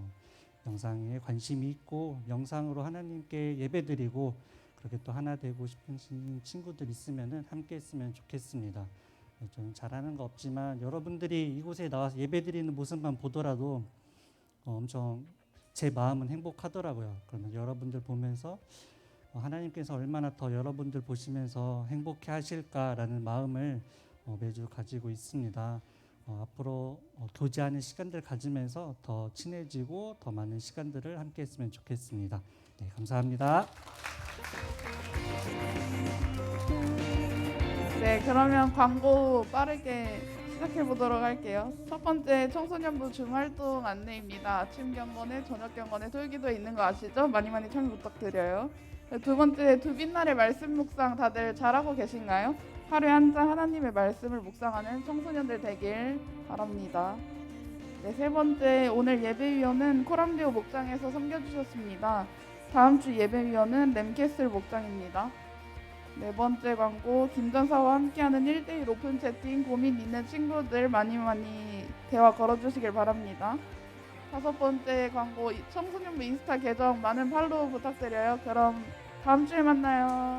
영상에 관심이 있고 영상으로 하나님께 예배드리고 그렇게 또 하나 되고 싶은 친구들 있으면은 함께 했으면 좋겠습니다. 저는 잘하는 거 없지만 여러분들이 이곳에 나와서 예배드리는 모습만 보더라도 엄청 제 마음은 행복하더라고요. 그러면 여러분들 보면서 하나님께서 얼마나 더 여러분들 보시면서 행복해 하실까라는 마음을 매주 가지고 있습니다. 앞으로 교제하는 시간들 가지면서 더 친해지고 더 많은 시간들을 함께 했으면 좋겠습니다. 네, 감사합니다. 네, 그러면 광고 빠르게 시작해 보도록 할게요. 첫 번째 청소년부 줌활동 안내입니다. 아침 경건에 저녁 경건에 돌기도 있는 거 아시죠? 많이 많이 참여 부탁드려요. 네, 두 번째 두빈날의 말씀 묵상 다들 잘하고 계신가요? 하루에 한 장 하나님의 말씀을 묵상하는 청소년들 되길 바랍니다. 네, 세 번째 오늘 예배위원은 코람디오 목장에서 섬겨주셨습니다. 다음 주 예배위원은 램캐슬 목장입니다. 네 번째 광고 김전사와 함께하는 1대1 오픈 채팅 고민 있는 친구들 많이 대화 걸어주시길 바랍니다. 다섯 번째 광고 청소년부 인스타 계정 많은 팔로우 부탁드려요. 그럼 다음 주에 만나요.